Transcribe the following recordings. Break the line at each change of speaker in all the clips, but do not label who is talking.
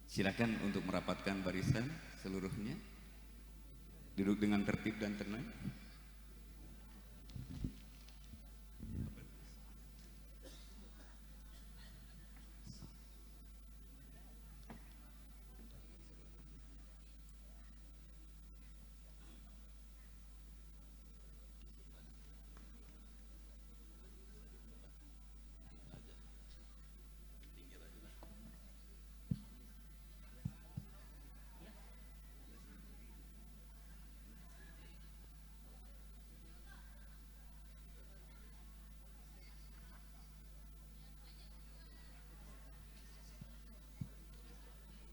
Silakan untuk merapatkan barisan seluruhnya. Duduk dengan tertib dan tenang.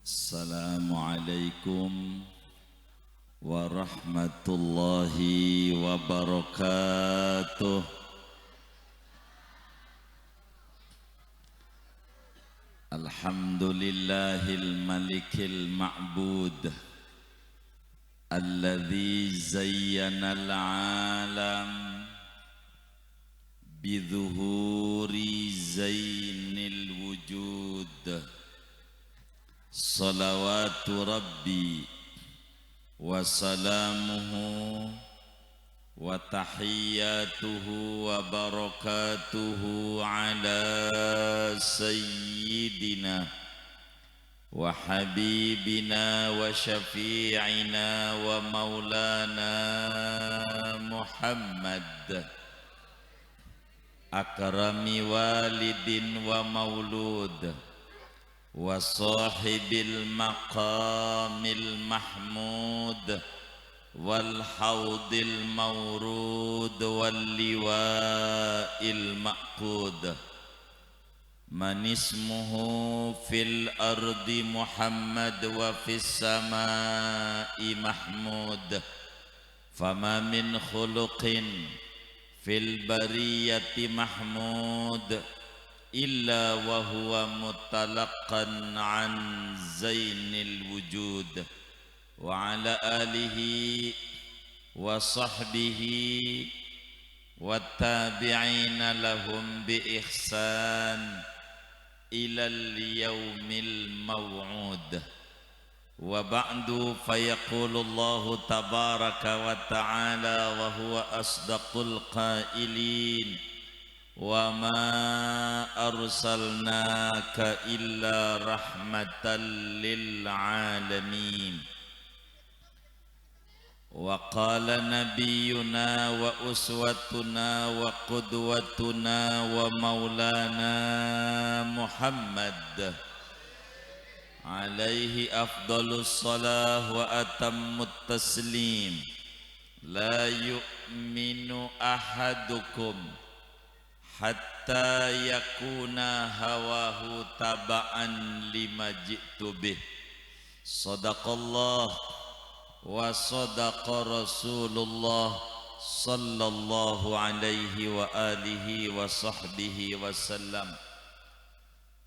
Assalamualaikum warahmatullahi wabarakatuh. Alhamdulillahil malikil ma'bud alladzi zayyana al-alam bidhuhuri zainil wujud. Salawatu Rabbi wa salamuhu wa tahiyyatuhu wa barakatuhu ala sayyidina wa habibina wa syafi'ina wa maulana Muhammad akrami walidin wa maulud wa sahibil maqamil mahmud wal haudil mawrud wal liwa'il ma'qud man ismuhu fil ardi Muhammad wa fis samai Mahmud fama min khuluqin fil bariyati Mahmud illa wa huwa mutalaqqan an zainil wujud wa ala alihi wa sahbihi wa tabi'ina lahum bi ihsan ilal yaumil maw'ud wa ba'du fayaqulu Allahu tabaraka wa ta'ala wa huwa asdaqul qailin wa ma arsalnaka illa rahmatan lil alamin wa qala nabiyyuna wa uswatuna wa qudwatuna wa maulana Muhammad alaihi afdalus salah wa atammut taslim la yu'minu ahadukum hatta yakuna hawahu taba'an lima ji'tu bih. Sadaqallah wa sadaqa Rasulullah sallallahu alaihi wa alihi wa sahbihi wasallam.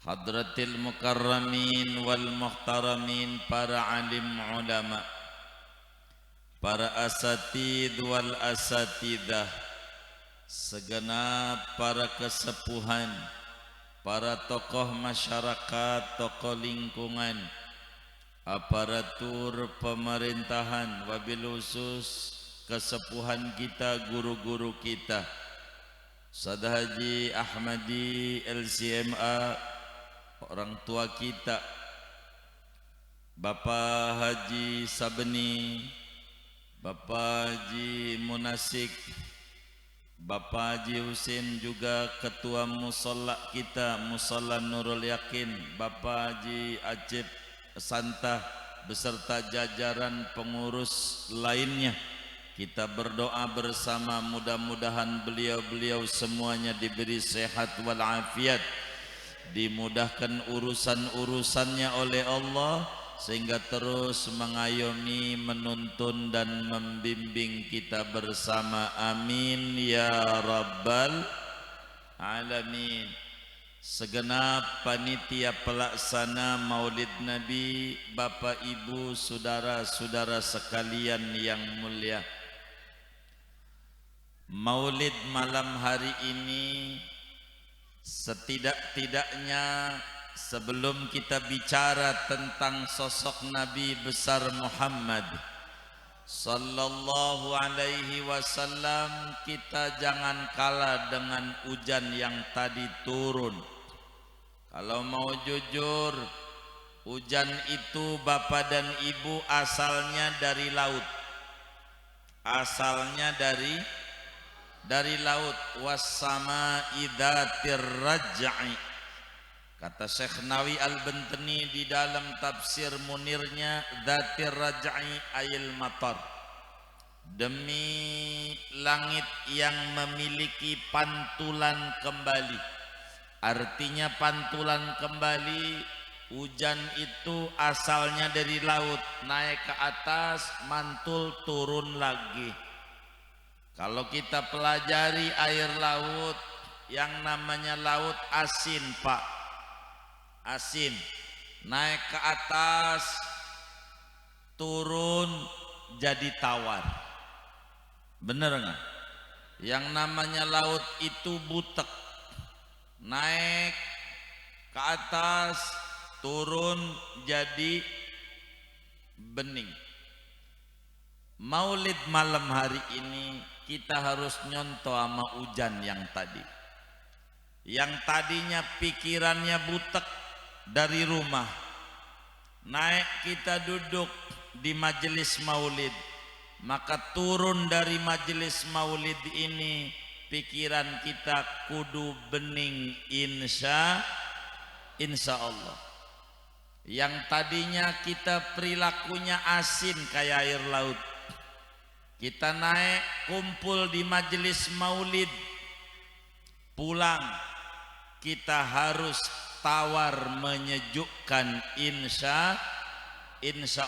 Hadratil mukarramin wal muhtaramin, para alim ulama, para asatid wal asatidah, segenap para kesepuhan, para tokoh masyarakat, tokoh lingkungan, aparatur pemerintahan, wabil khusus kesepuhan kita, guru-guru kita, Ustaz Haji Ahmadi LCMA, orang tua kita, Bapak Haji Sabeni, Bapak Haji Munasik, Bapak Haji Husin, juga ketua musola kita, Musola Nurul Yakin, Bapak Haji Acip Santah beserta jajaran pengurus lainnya. Kita berdoa bersama, mudah-mudahan beliau-beliau semuanya diberi sehat walafiat, dimudahkan urusan-urusannya oleh Allah, sehingga terus mengayomi, menuntun dan membimbing kita bersama. Amin ya rabbal alamin. Segenap panitia pelaksana Maulid Nabi, Bapak Ibu, saudara-saudara sekalian yang mulia, Maulid malam hari ini setidak-tidaknya sebelum kita bicara tentang sosok Nabi besar Muhammad sallallahu alaihi wasallam, kita jangan kalah dengan hujan yang tadi turun. Kalau mau jujur, hujan itu Bapak dan Ibu asalnya dari laut. Asalnya dari laut. Was-sama'i dzatir raj'i. Kata Syekh Nawawi Al-Bantani di dalam tafsir Munirnya, dzatir raj'i ayil matar. Demi langit yang memiliki pantulan kembali. Artinya pantulan kembali, hujan itu asalnya dari laut, naik ke atas, mantul, turun lagi. Kalau kita pelajari air laut, yang namanya laut asin, Pak. Asin, naik ke atas, turun jadi tawar. Bener nggak? Yang namanya laut itu butek, naik ke atas, turun jadi bening. Maulid malam hari ini kita harus nyontoh sama hujan yang tadi. Yang tadinya pikirannya butek dari rumah, naik kita duduk di majelis maulid, maka turun dari majelis maulid ini pikiran kita kudu bening insya Allah. Yang tadinya kita perilakunya asin kayak air laut, kita naik kumpul di majelis maulid, pulang kita harus tawar menyejukkan insya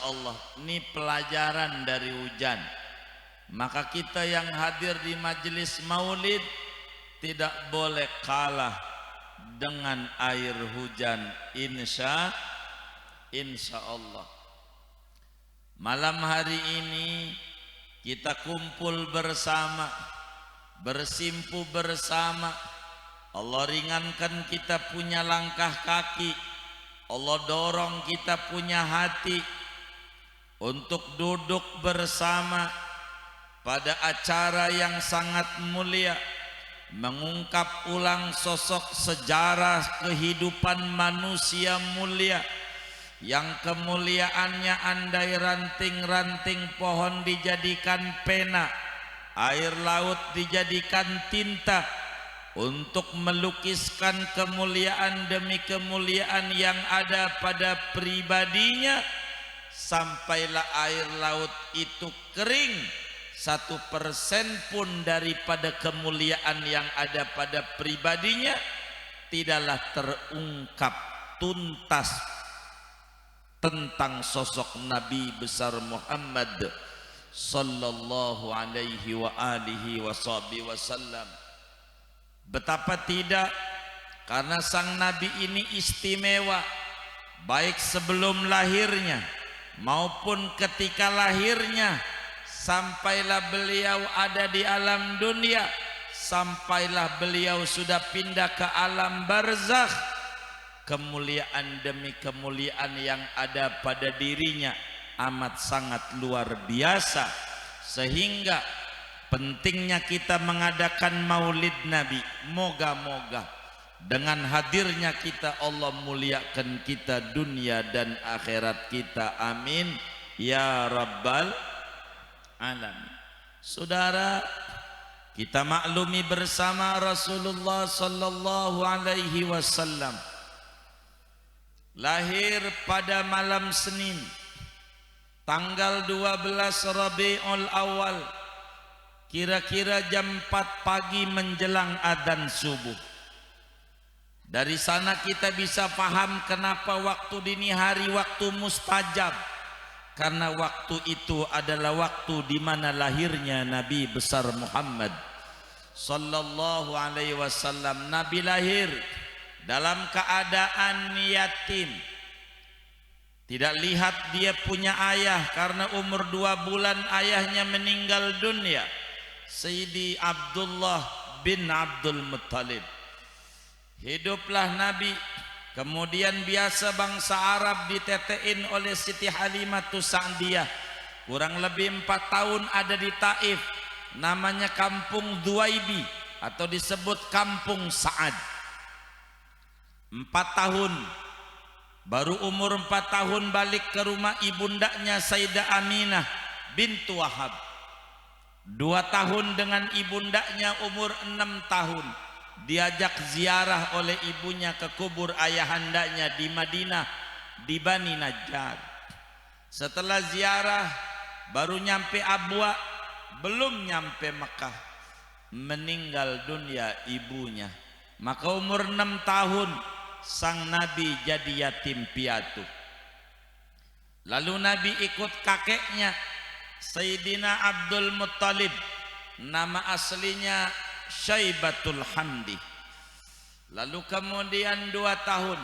Allah. Ini pelajaran dari hujan. Maka kita yang hadir di majelis maulid tidak boleh kalah dengan air hujan insya Allah. Malam hari ini kita kumpul bersama, bersimpu bersama. Allah ringankan kita punya langkah kaki, Allah dorong kita punya hati untuk duduk bersama pada acara yang sangat mulia, mengungkap ulang sosok sejarah kehidupan manusia mulia yang kemuliaannya andai ranting-ranting pohon dijadikan pena, air laut dijadikan tinta untuk melukiskan kemuliaan demi kemuliaan yang ada pada pribadinya, sampailah air laut itu kering, 1% pun daripada kemuliaan yang ada pada pribadinya tidaklah terungkap tuntas tentang sosok Nabi besar Muhammad sallallahu alaihi wa alihi wasallam. Betapa tidak, karena sang Nabi ini istimewa, baik sebelum lahirnya maupun ketika lahirnya, sampailah beliau ada di alam dunia, sampailah beliau sudah pindah ke alam barzakh, kemuliaan demi kemuliaan yang ada pada dirinya amat sangat luar biasa, sehingga pentingnya kita mengadakan maulid Nabi. Moga-moga dengan hadirnya kita Allah muliakan kita dunia dan akhirat kita, amin ya rabbal alamin. Saudara, kita maklumi bersama Rasulullah sallallahu alaihi wasallam lahir pada malam Senin tanggal 12 Rabiul Awal, kira-kira jam 4 pagi menjelang adzan subuh. Dari sana kita bisa paham kenapa waktu dini hari waktu mustajab, karena waktu itu adalah waktu di mana lahirnya Nabi besar Muhammad sallallahu alaihi wasallam. Nabi lahir dalam keadaan yatim, tidak lihat dia punya ayah karena umur 2 bulan ayahnya meninggal dunia, Sayyidi Abdullah bin Abdul Muttalib. Hiduplah Nabi Kemudian biasa bangsa Arab ditetein oleh Siti Halimatus Sa'diyah. Kurang lebih 4 tahun ada di Taif. Namanya Kampung Dhuwaibi atau disebut Kampung Sa'ad. 4 tahun. Baru umur 4 tahun balik ke rumah ibundanya Sayyidah Aminah bintu Wahab. 2 tahun dengan ibundanya umur 6 tahun. Diajak ziarah oleh ibunya ke kubur ayahandanya di Madinah, di Bani Najjar. Setelah ziarah baru nyampe Abwa, belum nyampe Mekah, meninggal dunia ibunya. Maka umur 6 tahun sang Nabi jadi yatim piatu. Lalu Nabi ikut kakeknya Sayyidina Abdul Muttalib, nama aslinya Syaibatul Hamdi. Lalu kemudian 2 tahun,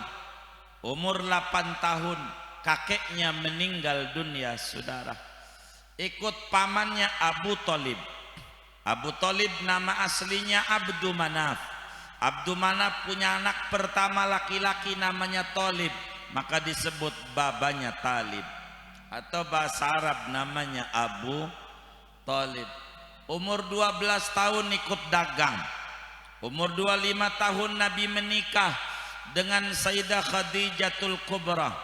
umur 8 tahun kakeknya meninggal dunia, saudara. Ikut pamannya Abu Thalib. Abu Thalib nama aslinya Abdu Manaf. Abdu Manaf punya anak pertama laki-laki namanya Thalib, maka disebut babanya Talib, atau bahasa Arab namanya Abu Thalib. Umur 12 tahun ikut dagang. Umur 25 tahun Nabi menikah dengan Sayyidah Khadijatul Kubra.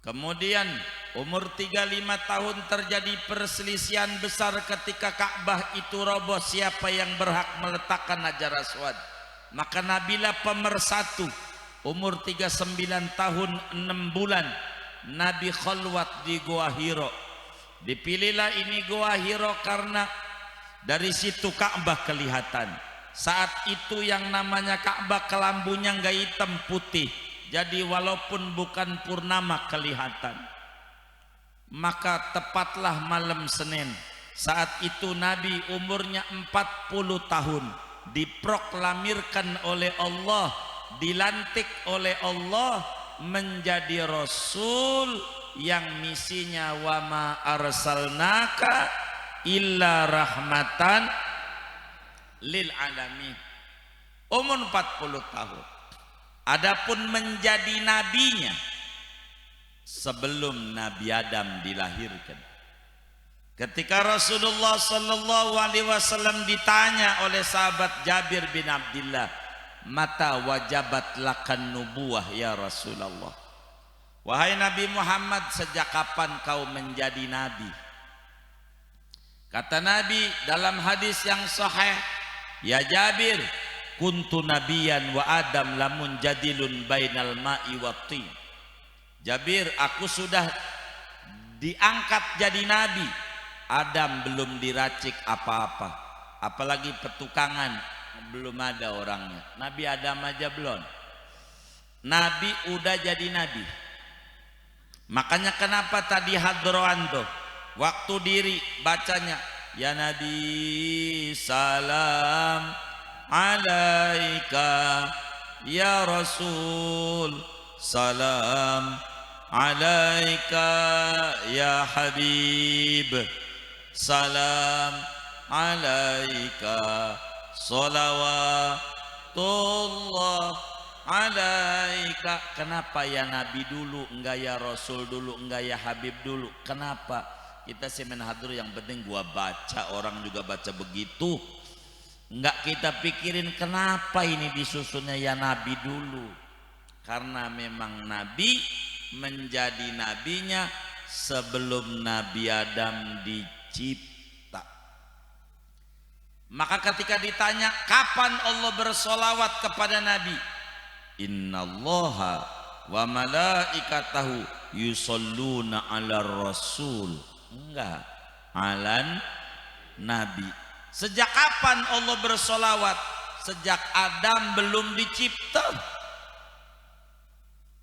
Kemudian umur 35 tahun terjadi perselisihan besar ketika Ka'bah itu roboh, siapa yang berhak meletakkan Hajar Aswad. Maka Nabilah pemersatu. Umur 39 tahun 6 bulan Nabi khalwat di Gua Hiro. Dipilihlah ini Gua Hiro karena dari situ Ka'bah kelihatan. Saat itu yang namanya Ka'bah kelambunya enggak hitam putih, jadi walaupun bukan purnama kelihatan. Maka tepatlah malam Senin, saat itu Nabi umurnya 40 tahun, diproklamirkan oleh Allah, dilantik oleh Allah menjadi Rasul yang misinya wa ma arsalnaka illa rahmatan lil alamin. Umur 40 tahun. Adapun menjadi nabinya sebelum Nabi Adam dilahirkan. Ketika Rasulullah sallallahu alaihi wasallam ditanya oleh sahabat Jabir bin Abdullah, "Mata wajabat lakan nubuwah ya Rasulullah?" Wahai Nabi Muhammad, sejak kapan kau menjadi nabi? Kata Nabi dalam hadis yang sahih, "Ya Jabir, kuntu nabiyan wa Adam lamun jadilun bainal ma'i wa tin." Jabir, aku sudah diangkat jadi nabi. Adam belum diracik apa-apa, apalagi petukangan belum ada orangnya. Nabi Adam aja belum. Nabi udah jadi nabi. Makanya kenapa tadi hadroan tuh waktu diri bacanya, ya Nabi salam alaika, ya Rasul salam alaika, ya Habib salam alaika, salawatullah alaika. Kenapa ya Nabi dulu, enggak ya Rasul dulu, enggak ya Habib dulu? Kenapa? Kita semen hadur yang penting gua baca, orang juga baca begitu. Enggak kita pikirin kenapa ini disusunnya ya Nabi dulu. Karena memang Nabi menjadi nabinya sebelum Nabi Adam dicipta. Maka ketika ditanya kapan Allah bersolawat kepada Nabi, innallaha wa malaikatahu yusalluna ala rasul. Enggak, alan nabi. Sejak kapan Allah bersolawat? Sejak Adam belum dicipta.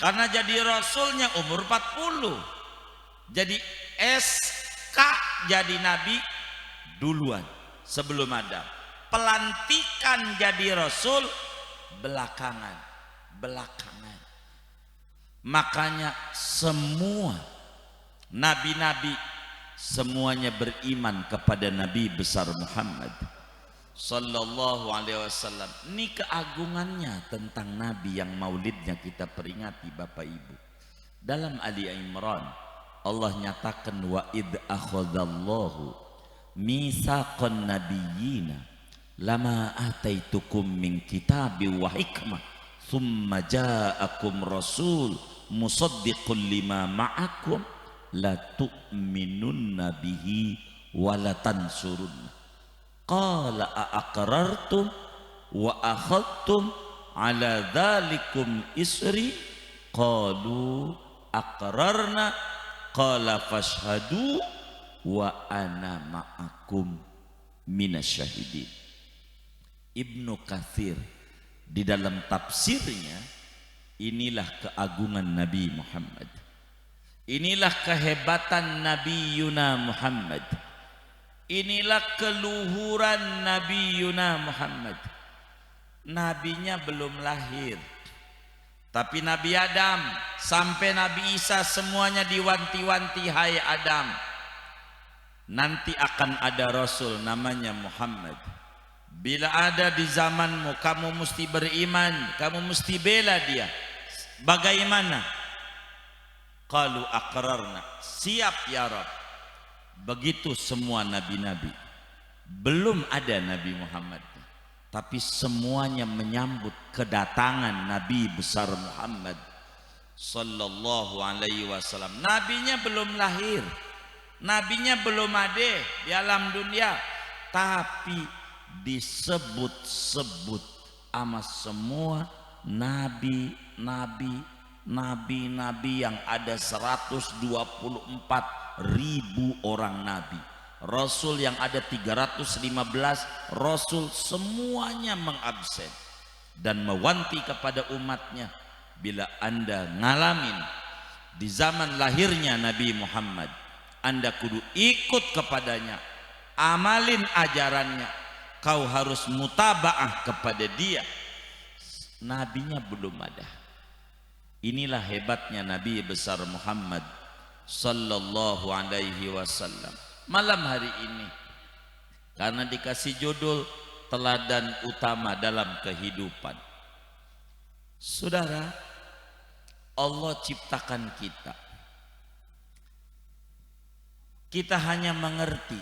Karena jadi rasulnya umur 40. Jadi SK jadi nabi duluan sebelum Adam. Pelantikan jadi rasul belakangan. Makanya semua nabi-nabi semuanya beriman kepada Nabi besar Muhammad sallallahu alaihi wasallam. Ini keagungannya tentang Nabi yang maulidnya kita peringati Bapak Ibu. Dalam Ali Imran Allah nyatakan wa id akhadallahu mitsaqan nabiyyina lama ataitukum min kitabi wa hikmah thumma ja'akum rasul musaddiqul lima ma'akum la tu'minunna bihi wa la tansurunna qala aqrartum wa akhadtum ala dzalikum isri qalu aqrarna qala fashhadu wa ana ma'akum minasyahidin. Ibnu Katsir di dalam tafsirnya, inilah keagungan Nabi Muhammad, inilah kehebatan Nabi Yuna Muhammad, inilah keluhuran Nabi Yuna Muhammad. Nabinya belum lahir, tapi Nabi Adam sampai Nabi Isa semuanya diwanti-wanti, hai Adam, nanti akan ada Rasul namanya Muhammad. Bila ada di zamanmu, kamu mesti beriman, kamu mesti bela dia. Bagaimana? Qalu aqrarna, siap ya Rabb. Begitu semua nabi-nabi. Belum ada Nabi Muhammad, tapi semuanya menyambut kedatangan Nabi besar Muhammad sallallahu alaihi wasallam. Nabinya belum lahir, nabinya belum ada di alam dunia, tapi disebut-sebut sama semua nabi-nabi yang ada 124.000 orang nabi, rasul yang ada 315 rasul, semuanya mengabsen dan mewanti kepada umatnya, bila Anda ngalamin di zaman lahirnya Nabi Muhammad, Anda kudu ikut kepadanya, amalin ajarannya, kau harus mutabaah kepada dia. Nabinya belum ada. Inilah hebatnya Nabi besar Muhammad sallallahu alaihi wasallam. Malam hari ini, karena dikasih judul teladan utama dalam kehidupan. Saudara, Allah ciptakan kita. Kita hanya mengerti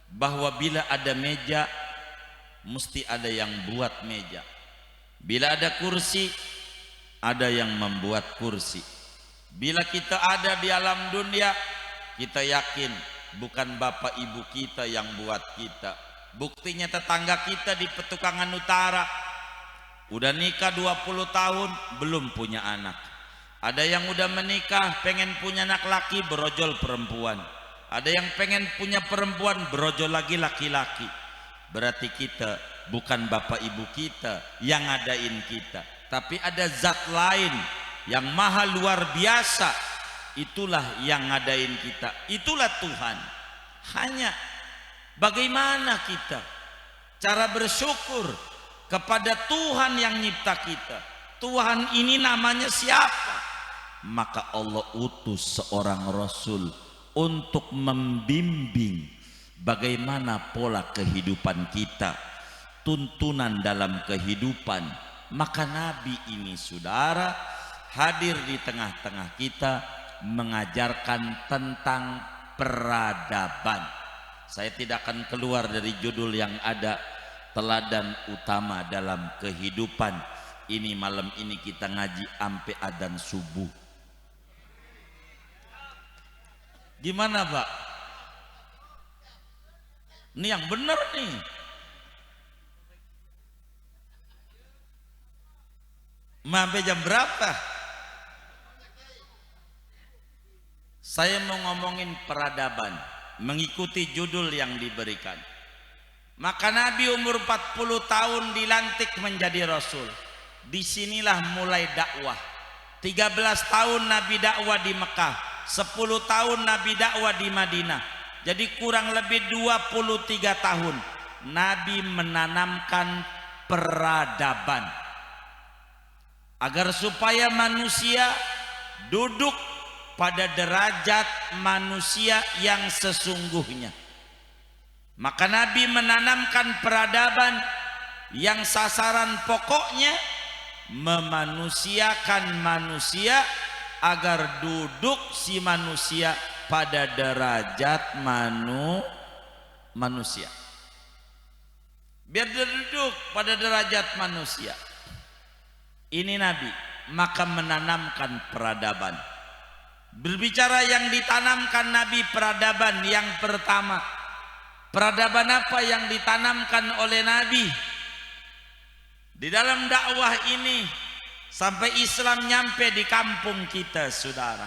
bahwa bila ada meja, mesti ada yang buat meja. Bila ada kursi, ada yang membuat kursi. Bila kita ada di alam dunia, kita yakin bukan bapak ibu kita yang buat kita. Buktinya tetangga kita di Petukangan Utara udah nikah 20 tahun belum punya anak. Ada yang udah menikah pengen punya anak laki, berojol perempuan. Ada yang pengen punya perempuan, berojol lagi laki-laki. Berarti kita bukan bapak ibu kita yang ngadain kita, tapi ada zat lain yang maha luar biasa, itulah yang ngadain kita, itulah Tuhan. Hanya bagaimana kita cara bersyukur kepada Tuhan yang nyipta kita. Tuhan ini namanya siapa? Maka Allah utus seorang Rasul untuk membimbing bagaimana pola kehidupan kita, tuntunan dalam kehidupan. Maka Nabi ini saudara hadir di tengah-tengah kita, mengajarkan tentang peradaban. Saya tidak akan keluar dari judul yang ada, teladan utama dalam kehidupan. Ini malam ini kita ngaji sampai adzan subuh. Gimana Pak? Ini yang benar nih. Sampai jam berapa? Saya mau ngomongin peradaban, mengikuti judul yang diberikan. Maka Nabi umur 40 tahun dilantik menjadi Rasul. Disinilah mulai dakwah. 13 tahun Nabi dakwah di Mekah, 10 tahun Nabi dakwah di Madinah. Jadi kurang lebih 23 tahun Nabi menanamkan peradaban, agar supaya manusia duduk pada derajat manusia yang sesungguhnya. Maka Nabi menanamkan peradaban yang sasaran pokoknya memanusiakan manusia agar duduk si manusia pada derajat manusia. Biar dia duduk pada derajat manusia. Ini Nabi, maka menanamkan peradaban. Berbicara yang ditanamkan Nabi, peradaban yang pertama. Peradaban apa yang ditanamkan oleh Nabi? Di dalam dakwah ini sampai Islam nyampe di kampung kita, saudara.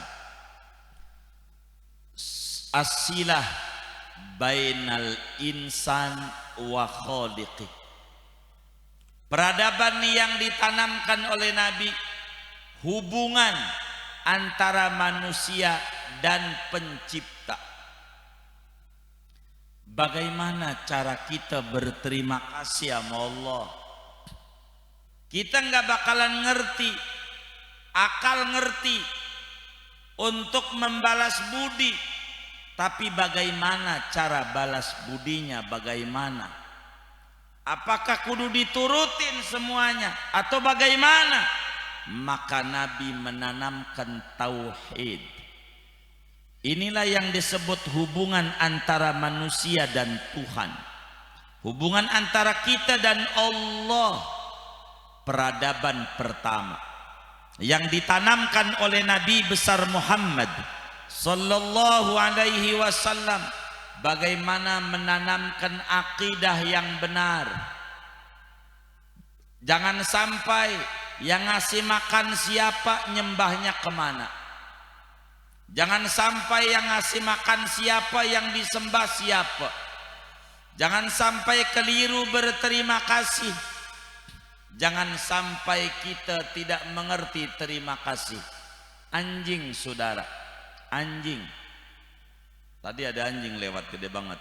As-silah bainal insan wa khaliqi. Peradaban yang ditanamkan oleh Nabi, hubungan antara manusia dan pencipta. Bagaimana cara kita berterima kasih sama Allah? Kita nggak bakalan ngerti, akal ngerti untuk membalas budi, tapi bagaimana cara balas budinya? Bagaimana? Apakah kudu diturutin semuanya atau bagaimana? Maka Nabi menanamkan tauhid. Inilah yang disebut hubungan antara manusia dan Tuhan, hubungan antara kita dan Allah. Peradaban pertama yang ditanamkan oleh Nabi besar Muhammad sallallahu alaihi wasallam, bagaimana menanamkan akidah yang benar. Jangan sampai yang ngasih makan siapa, nyembahnya kemana. Jangan sampai yang ngasih makan siapa, yang disembah siapa. Jangan sampai keliru berterima kasih. Jangan sampai kita tidak mengerti terima kasih. Anjing, saudara, anjing. Tadi ada anjing lewat gede banget.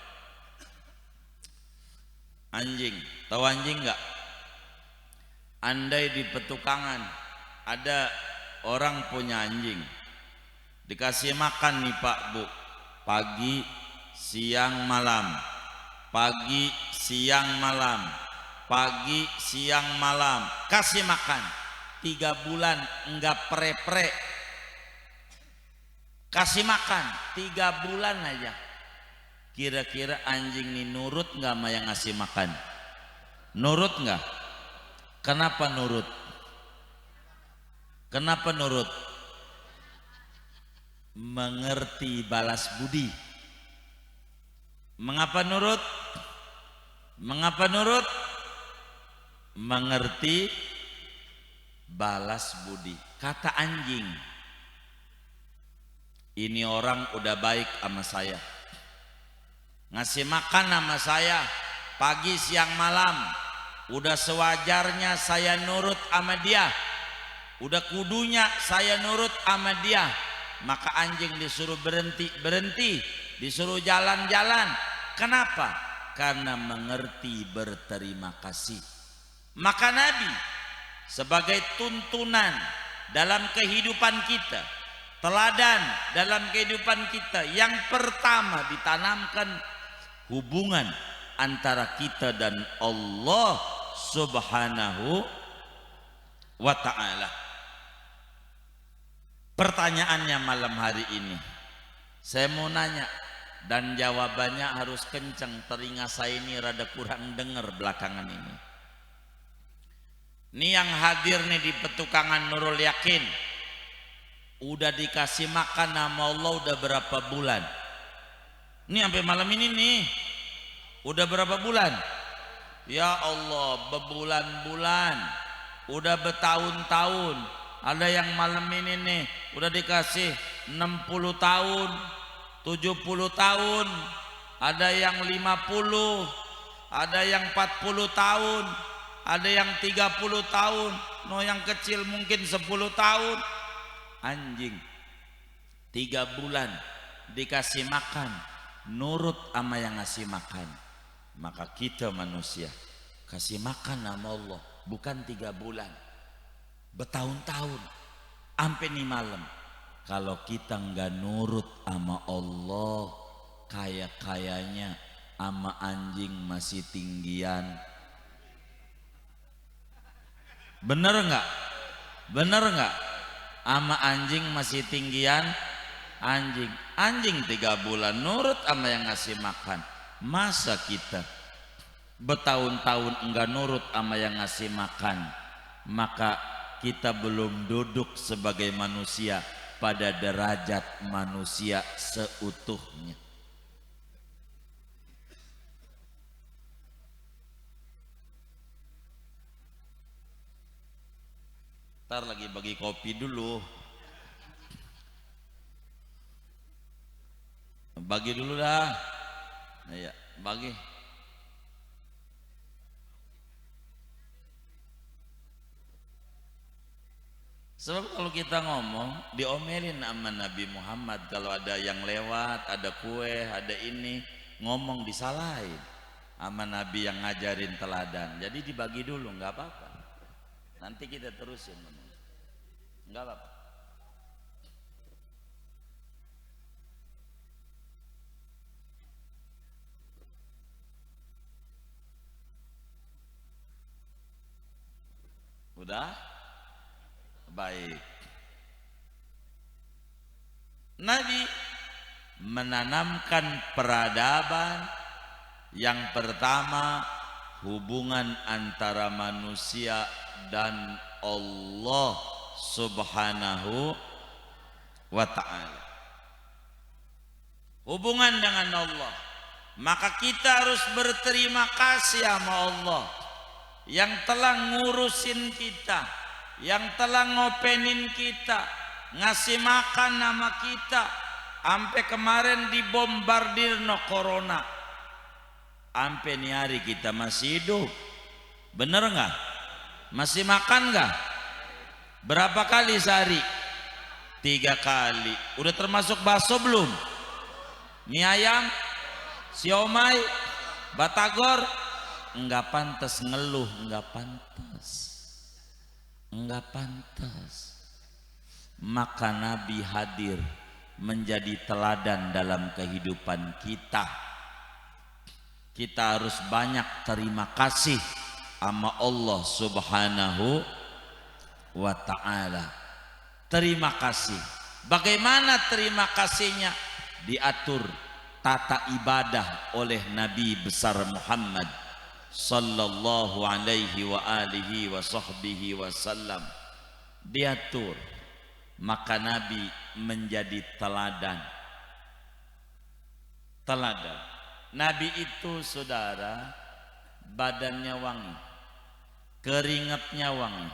Anjing, tahu anjing nggak? Andai di petukangan ada orang punya anjing, dikasih makan nih Pak Bu, pagi, siang, malam, pagi, siang, malam, pagi, siang, malam, kasih makan 3 bulan enggak pre-pre, kasih makan 3 bulan aja. Kira-kira anjing ini nurut enggak sama yang ngasih makan? Nurut enggak? Kenapa nurut? Kenapa nurut? Mengerti balas budi. Mengapa nurut? Mengapa nurut? Mengerti balas budi. Kata anjing, ini orang udah baik sama saya, ngasih makan sama saya pagi siang malam, udah sewajarnya saya nurut sama dia, udah kudunya saya nurut sama dia. Maka anjing disuruh berhenti, disuruh jalan-jalan. Kenapa? Karena mengerti berterima kasih. Maka Nabi sebagai tuntunan dalam kehidupan kita, teladan dalam kehidupan kita, yang pertama ditanamkan hubungan antara kita dan Allah Subhanahu wa ta'ala. Pertanyaannya malam hari ini, saya mau nanya dan jawabannya harus kencang. Telinga saya ini rada kurang dengar belakangan ini. Ini yang hadir nih di petukangan Nurul Yakin, udah dikasih makan sama Allah udah berapa bulan? Ini sampai malam ini nih, udah berapa bulan? Ya Allah, berbulan-bulan, udah bertahun-tahun. Ada yang malam ini nih udah dikasih 60 tahun, 70 tahun, ada yang 50, ada yang 40 tahun, ada yang 30 tahun, no yang kecil mungkin 10 tahun. Anjing 3 bulan dikasih makan, nurut sama yang ngasih makan. Maka kita manusia kasih makan sama Allah bukan 3 bulan, bertahun-tahun, sampai nih malam. Kalau kita nggak nurut sama Allah, kayaknya ama anjing masih tinggian. Bener nggak? Bener nggak? Ama anjing masih tinggian anjing. Anjing 3 bulan nurut ama yang ngasih makan. Masa kita bertahun-tahun enggak nurut ama yang ngasih makan? Maka kita belum duduk sebagai manusia pada derajat manusia seutuhnya. Ntar lagi bagi kopi dulu. Bagi dulu dah. Ya, bagi. Sebab kalau kita ngomong diomelin sama Nabi Muhammad, kalau ada yang lewat, ada kue, ada ini, ngomong disalahin sama Nabi yang ngajarin teladan. Jadi dibagi dulu, nggak apa-apa. Nanti kita terusin ngomong. Nggak apa-apa. Udah? Baik. Nabi menanamkan peradaban. Yang pertama, hubungan antara manusia dan Allah Subhanahu wa ta'ala. Hubungan dengan Allah. Maka kita harus berterima kasih sama Allah yang telah ngurusin kita, yang telah ngopenin kita, ngasih makan nama kita, sampai kemarin dibombardir no corona, sampai nih hari kita masih hidup. Bener nggak? Masih makan nggak? Berapa kali sehari? 3 kali. Udah termasuk bakso belum? Mie ayam, siomay, batagor. Enggak pantas ngeluh, enggak pantas. Enggak pantas. Maka Nabi hadir menjadi teladan dalam kehidupan kita. Kita harus banyak terima kasih sama Allah Subhanahu wa ta'ala. Terima kasih. Bagaimana terima kasihnya? Diatur tata ibadah oleh Nabi besar Muhammad sallallahu alaihi wa alihi wa sahbihi wasallam. Diatur. Maka Nabi menjadi teladan. Teladan. Nabi itu saudara, badannya wangi, keringatnya wangi.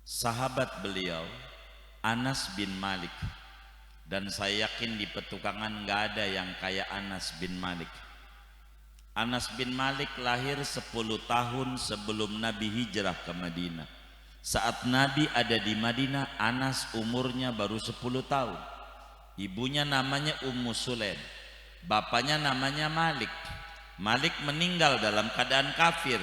Sahabat beliau Anas bin Malik, dan saya yakin di petukangan nggak ada yang kayak Anas bin Malik. Anas bin Malik lahir 10 tahun sebelum Nabi hijrah ke Madinah. Saat Nabi ada di Madinah, Anas umurnya baru 10 tahun. Ibunya namanya Ummu Sulaim, bapaknya namanya Malik. Malik meninggal dalam keadaan kafir.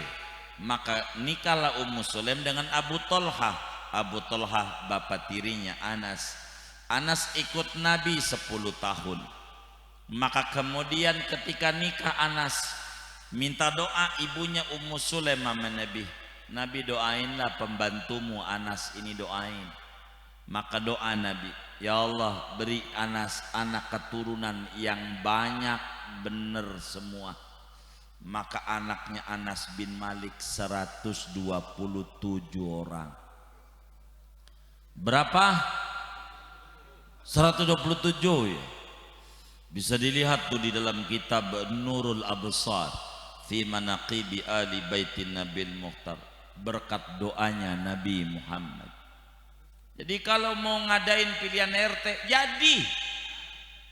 Maka nikahlah Ummu Sulaim dengan Abu Tolhah. Abu Tolhah bapak tirinya Anas. Anas ikut Nabi 10 tahun. Maka kemudian ketika nikah Anas minta doa ibunya Ummu Sulaim sama Nabi. Nabi, doainlah pembantumu Anas ini, doain. Maka doa Nabi, ya Allah beri Anas anak keturunan yang banyak, bener semua. Maka anaknya Anas bin Malik 127 orang. Berapa? 127 ya. Bisa dilihat tuh di dalam kitab Nurul Absar fi manaqibi ali baitin Nabil Mukhtar, berkat doanya Nabi Muhammad. Jadi kalau mau ngadain pilihan RT, jadi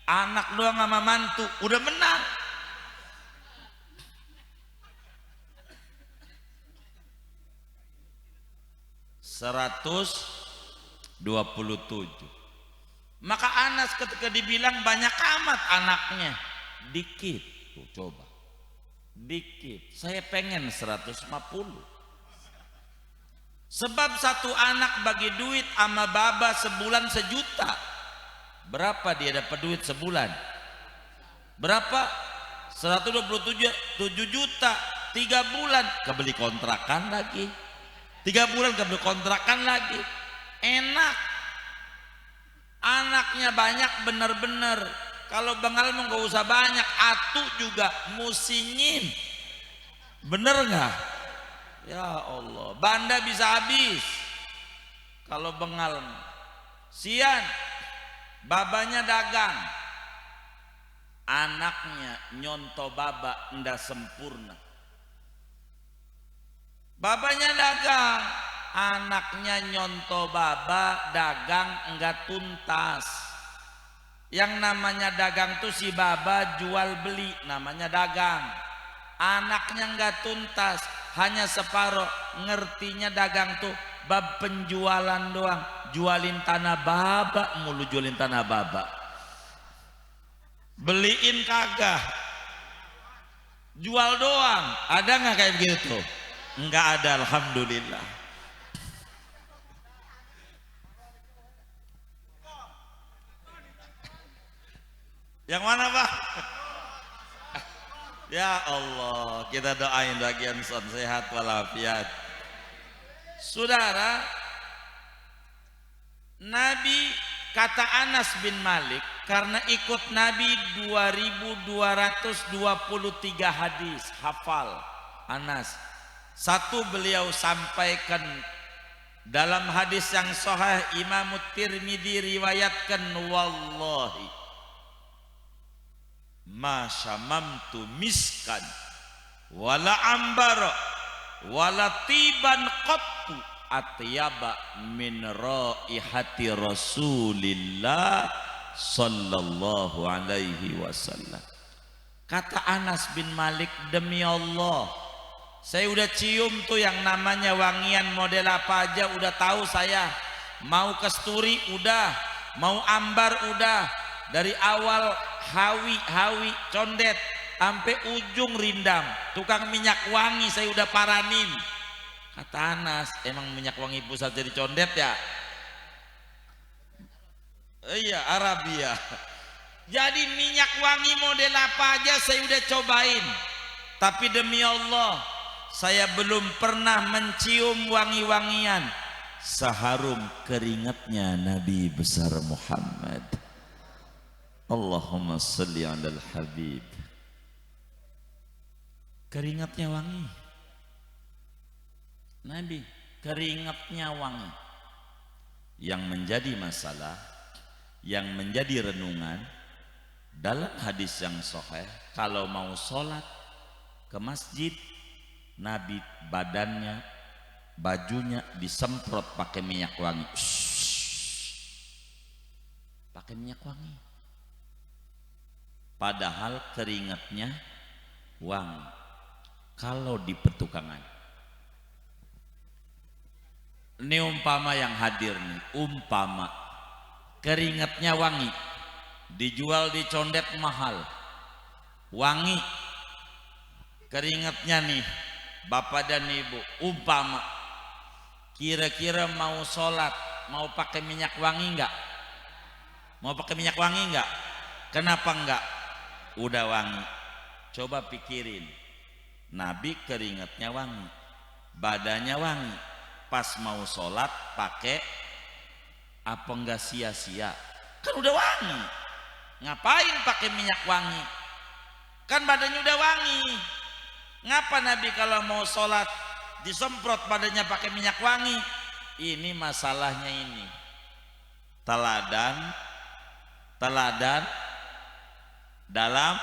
anak doang sama mantu udah menang. Seratus 27. Maka Anas ketika dibilang banyak amat anaknya, dikit. Tuh coba, dikit. Saya pengen 150. Sebab satu anak bagi duit sama baba sebulan 1 juta. Berapa dia dapat duit sebulan? Berapa? 127 juta, 3 bulan kebeli kontrakan lagi, 3 bulan kebeli kontrakan lagi. Enak, anaknya banyak bener-bener. Kalau bengal mau gak usah banyak, atu juga musingin, bener nggak? Ya Allah, banda bisa habis kalau bengal. Sian, babanya dagang, anaknya nyonto baba ndak sempurna. Babanya dagang, anaknya nyonto baba dagang enggak tuntas. Yang namanya dagang tuh si baba jual beli, namanya dagang. Anaknya enggak tuntas, hanya separuh. Ngertinya dagang tuh bab penjualan doang, jualin tanah baba mulu, jualin tanah baba. Beliin kagak, jual doang. Ada nggak kayak begitu? Nggak ada, alhamdulillah. Yang mana Pak? Ya Allah, kita doain bagian son sehat walafiat. Saudara, Nabi, kata Anas bin Malik, karena ikut Nabi 2223 hadis hafal Anas. Satu beliau sampaikan dalam hadis yang sahih, Imam Tirmidzi riwayatkan, wallahi ma syamamtu miskan wala ambara wala tiban qattu atyaba min raihati Rasulillah sallallahu alaihi wasallam. Kata Anas bin Malik, demi Allah, saya udah cium tuh yang namanya wangian model apa aja udah tahu saya. Mau kasturi udah, mau ambar udah, dari awal hawi condet sampai ujung rindam, tukang minyak wangi saya udah paranin. Kata Anas, emang minyak wangi pusat jadi condet ya? Iya, Arabia. Jadi minyak wangi model apa aja saya udah cobain, tapi demi Allah saya belum pernah mencium wangi-wangian seharum keringatnya Nabi besar Muhammad. Allahumma salli alal habib. Keringatnya wangi, Nabi keringatnya wangi. Yang menjadi masalah, yang menjadi renungan dalam hadis yang sahih, kalau mau sholat ke masjid, Nabi badannya, bajunya disemprot pakai minyak wangi. Pakai minyak wangi, padahal keringatnya wangi. Kalau di petukangan, ini umpama yang hadir nih, umpama keringatnya wangi, dijual di condet mahal, wangi keringatnya nih bapak dan ibu, umpama kira-kira mau sholat mau pakai minyak wangi enggak? Mau pakai minyak wangi enggak? Kenapa enggak? Udah wangi. Coba pikirin, Nabi keringatnya wangi, badannya wangi, pas mau sholat pakai apa enggak sia-sia? Kan udah wangi, ngapain pakai minyak wangi? Kan badannya udah wangi. Ngapa Nabi kalau mau sholat disemprot badannya pakai minyak wangi? Ini masalahnya ini. Teladan dalam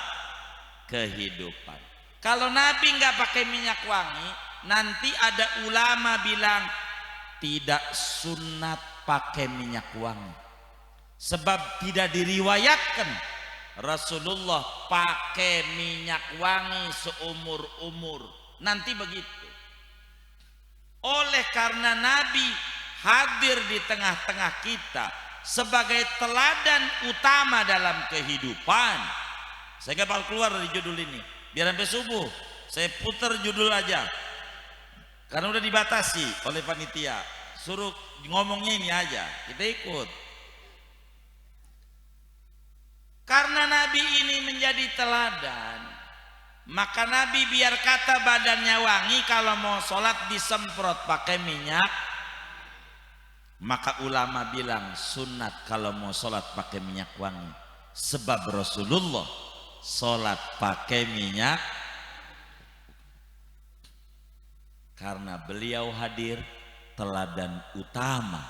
kehidupan. Kalau Nabi nggak pakai minyak wangi, nanti ada ulama bilang tidak sunat pakai minyak wangi, sebab tidak diriwayatkan Rasulullah pakai minyak wangi seumur-umur. Nanti begitu. Oleh karena Nabi hadir di tengah-tengah kita sebagai teladan utama dalam kehidupan. Saya bakal keluar dari judul ini biar sampai subuh. Saya putar judul aja karena udah dibatasi oleh panitia, suruh ngomongnya ini aja, kita ikut. Karena Nabi ini menjadi teladan, Maka Nabi biar kata badannya wangi, kalau mau sholat disemprot pakai minyak. Maka ulama bilang sunat kalau mau sholat pakai minyak wangi, sebab Rasulullah sholat pakai minyak karena beliau hadir teladan utama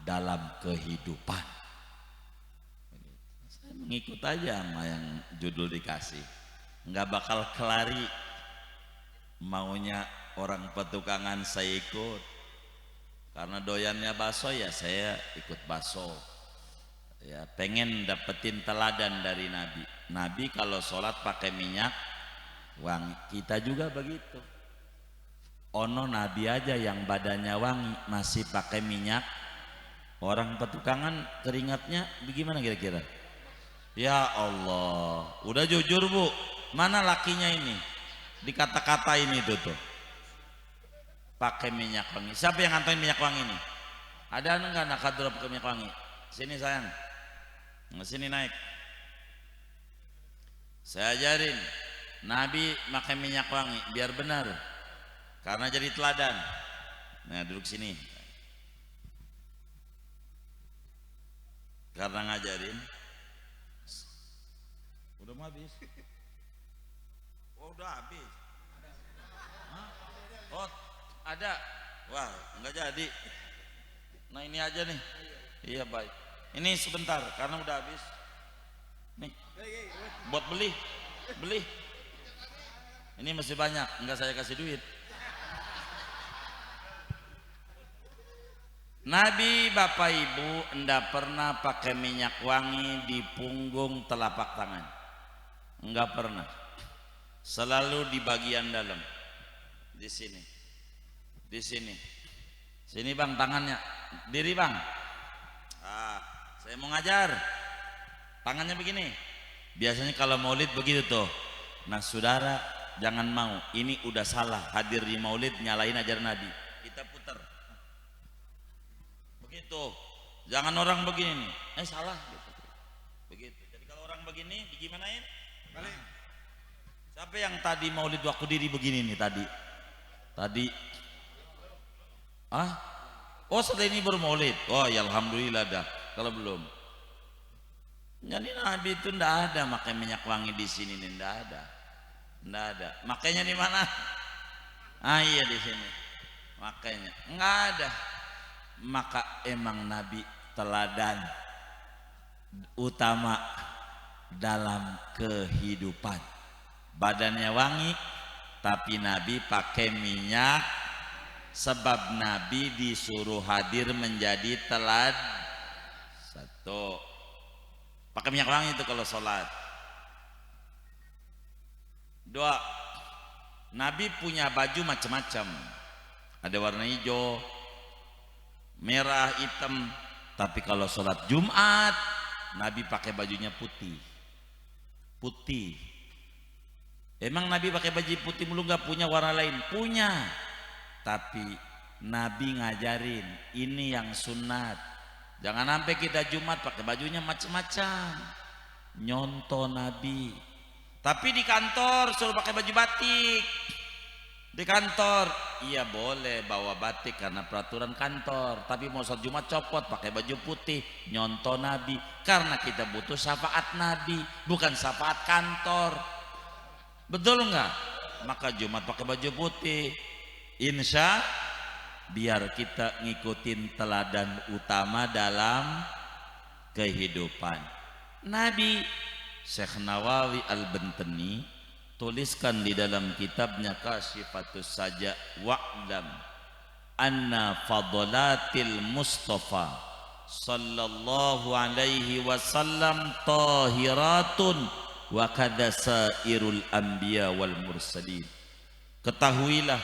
dalam kehidupan. Saya mengikut aja sama yang judul dikasih, nggak bakal kelari. Maunya orang petukangan saya ikut, karena doyannya bakso ya saya ikut bakso. Ya pengen dapetin teladan dari Nabi. Nabi kalau sholat pakai minyak wangi, kita juga begitu. Ono Nabi aja yang badannya wangi masih pakai minyak. Orang petukangan keringatnya bagaimana kira-kira? Ya Allah, udah jujur Bu, mana lakinya ini? Dikata-kata ini tuh pakai minyak wangi. Siapa yang ngantongin minyak wangi ini? Ada enggak nakadro pakai minyak wangi? Sini sayang, sini naik. Saya ajarin Nabi pakai minyak wangi biar benar, karena jadi teladan. Nah duduk sini, karena ngajarin. Udah mau habis? Oh udah habis. Hah? Oh ada. Wah nggak jadi. Nah ini aja nih. Iya baik. Ini sebentar karena udah habis. Nih buat beli. Ini masih banyak, enggak saya kasih duit. Nabi Bapak Ibu enggak pernah pakai minyak wangi di punggung telapak tangan, enggak pernah. Selalu di bagian dalam, di sini, sini bang tangannya, diri bang. Saya mau ngajar, tangannya begini. Biasanya kalau maulid begitu tuh. Nah saudara jangan mau, ini udah salah hadir di maulid nyalain ajaran Nabi. Kita putar. Begitu, jangan orang begini nih, salah gitu. Begitu. Jadi kalau orang begini digimanain? Balik. Siapa yang tadi maulid waktu diri begini nih tadi? Oh setelah ini baru maulid. Oh ya alhamdulillah dah. Kalau belum, jadi Nabi itu ndak ada pakai minyak wangi di sini nih, ndak ada. Makanya di mana? Iya di sini. Makanya nggak ada. Maka emang Nabi teladan utama dalam kehidupan. Badannya wangi, tapi Nabi pakai minyak, sebab Nabi disuruh hadir menjadi teladan. Satu, pakai minyak wangi itu kalau sholat. Dua, Nabi punya baju macam-macam. Ada warna hijau, merah, hitam. Tapi kalau sholat Jumat, Nabi pakai bajunya putih. Emang Nabi pakai baju putih mulu, nggak punya warna lain? Punya. Tapi Nabi ngajarin ini yang sunat. Jangan sampai kita Jumat pakai bajunya macam-macam. Nyontoh Nabi. Tapi di kantor suruh pakai baju batik. Di kantor, iya boleh bawa batik karena peraturan kantor. Tapi mau sholat Jumat copot pakai baju putih. Nyontoh Nabi. Karena kita butuh syafaat Nabi, bukan syafaat kantor. Betul enggak? Maka Jumat pakai baju putih. Insya biar kita ngikutin teladan utama dalam kehidupan. Nabi Syekh Nawawi Al-Bantani tuliskan di dalam kitabnya Kasyifatus Saja, wa'lam anna fadlatil Mustafa sallallahu alaihi wasallam tahiratun wa kadza sairul anbiya wal mursalin. Ketahuilah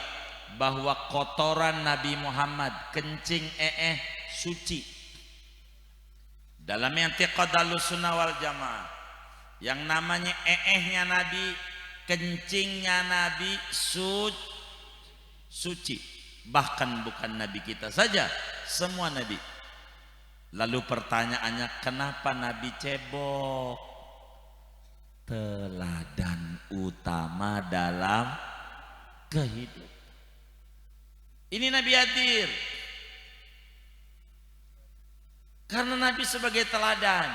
bahwa kotoran Nabi Muhammad, kencing suci. Dalam i'tiqad Ahlussunnah wal Jamaah, yang namanya nya Nabi, kencingnya Nabi suci. Bahkan bukan Nabi kita saja, semua Nabi. Lalu pertanyaannya, kenapa Nabi cebok? teladan utama dalam kehidupan. Ini Nabi hadir karena Nabi sebagai teladan.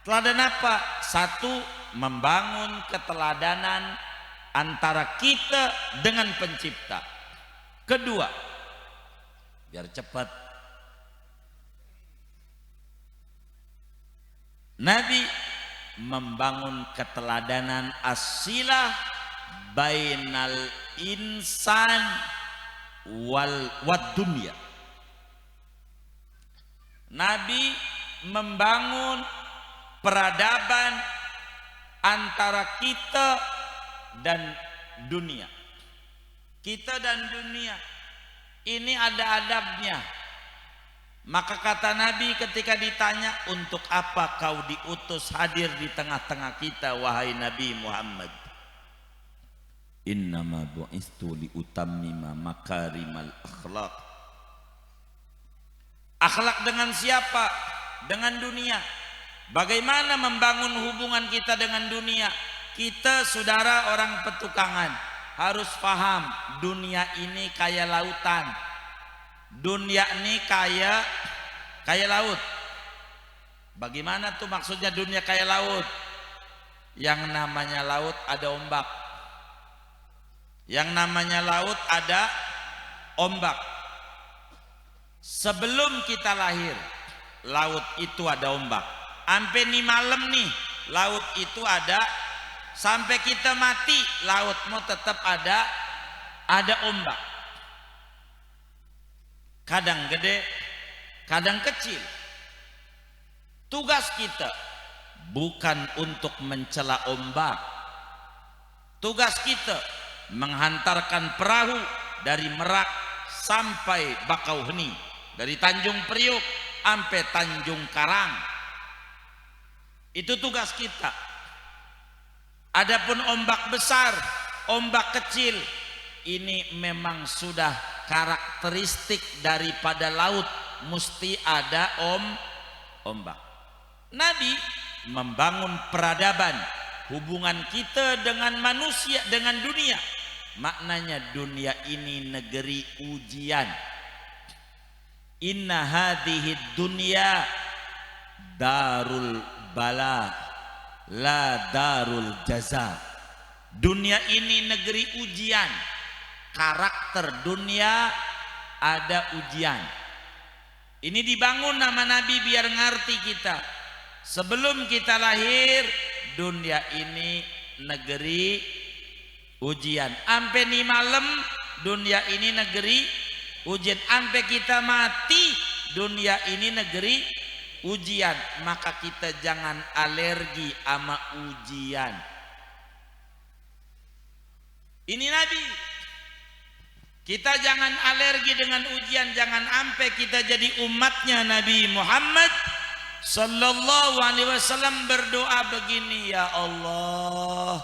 Teladan apa? Satu, membangun keteladanan antara kita dengan pencipta. Kedua, biar cepat, Nabi membangun keteladanan asilah bainal insan wad dunya. Nabi membangun peradaban antara kita dan dunia. Kita dan dunia ini ada adabnya. Maka kata Nabi ketika ditanya, untuk apa kau diutus hadir di tengah-tengah kita wahai Nabi Muhammad? Innama bu'istu liutammima makarimal akhlaq. Akhlak dengan siapa? Dengan dunia. Bagaimana membangun hubungan kita dengan dunia? Kita saudara orang petukangan harus paham, dunia ini kayak lautan. Dunia ini kayak laut. Bagaimana tuh maksudnya dunia kayak laut? Yang namanya laut ada ombak. Yang namanya laut ada ombak. Sebelum kita lahir, laut itu ada ombak. Sampai nih malam nih, laut itu ada. Sampai kita mati, laut mau tetap ada ombak. Kadang gede, kadang kecil. Tugas kita bukan untuk mencela ombak. Tugas kita menghantarkan perahu dari Merak sampai Bakauheni, dari Tanjung Priuk sampai Tanjung Karang. Itu tugas kita. Adapun ombak besar, ombak kecil, ini memang sudah karakteristik daripada laut, mesti ada ombak. Nabi membangun peradaban hubungan kita dengan manusia, dengan dunia. Maknanya dunia ini negeri ujian. Inna hadhihi dunya darul bala la darul jaza. Dunia ini negeri ujian. Karakter dunia ada ujian. Ini dibangun nama Nabi biar ngerti kita. Sebelum kita lahir, dunia ini negeri ujian. Sampai nih malam, dunia ini negeri ujian. Sampai kita mati, dunia ini negeri ujian. Maka kita jangan alergi sama ujian. Ini Nabi. Kita jangan alergi dengan ujian. Jangan sampai kita jadi umatnya Nabi Muhammad Sallallahu alaihi wasallam berdoa begini, ya Allah,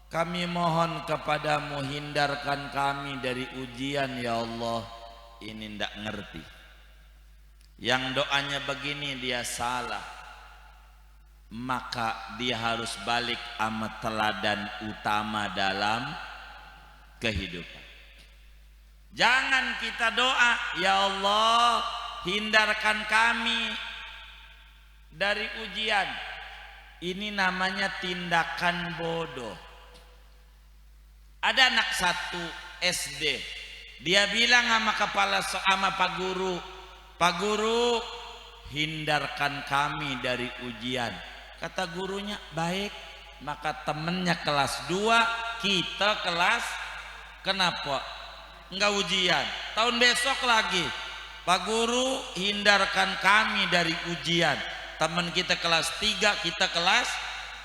kami mohon kepadamu hindarkan kami dari ujian ya Allah. Ini ndak ngerti. Yang doanya begini dia salah. Maka dia harus balik sama teladan utama dalam kehidupan. Jangan kita doa, ya Allah, hindarkan kami dari ujian. Ini namanya tindakan bodoh. Ada anak satu SD, dia bilang sama Pak Guru, Pak Guru, hindarkan kami dari ujian. Kata gurunya, baik. Maka temennya kelas 2, kita kelas, kenapa? Enggak ujian. Tahun besok lagi, Pak Guru, hindarkan kami dari ujian. Teman kita kelas 3, kita kelas,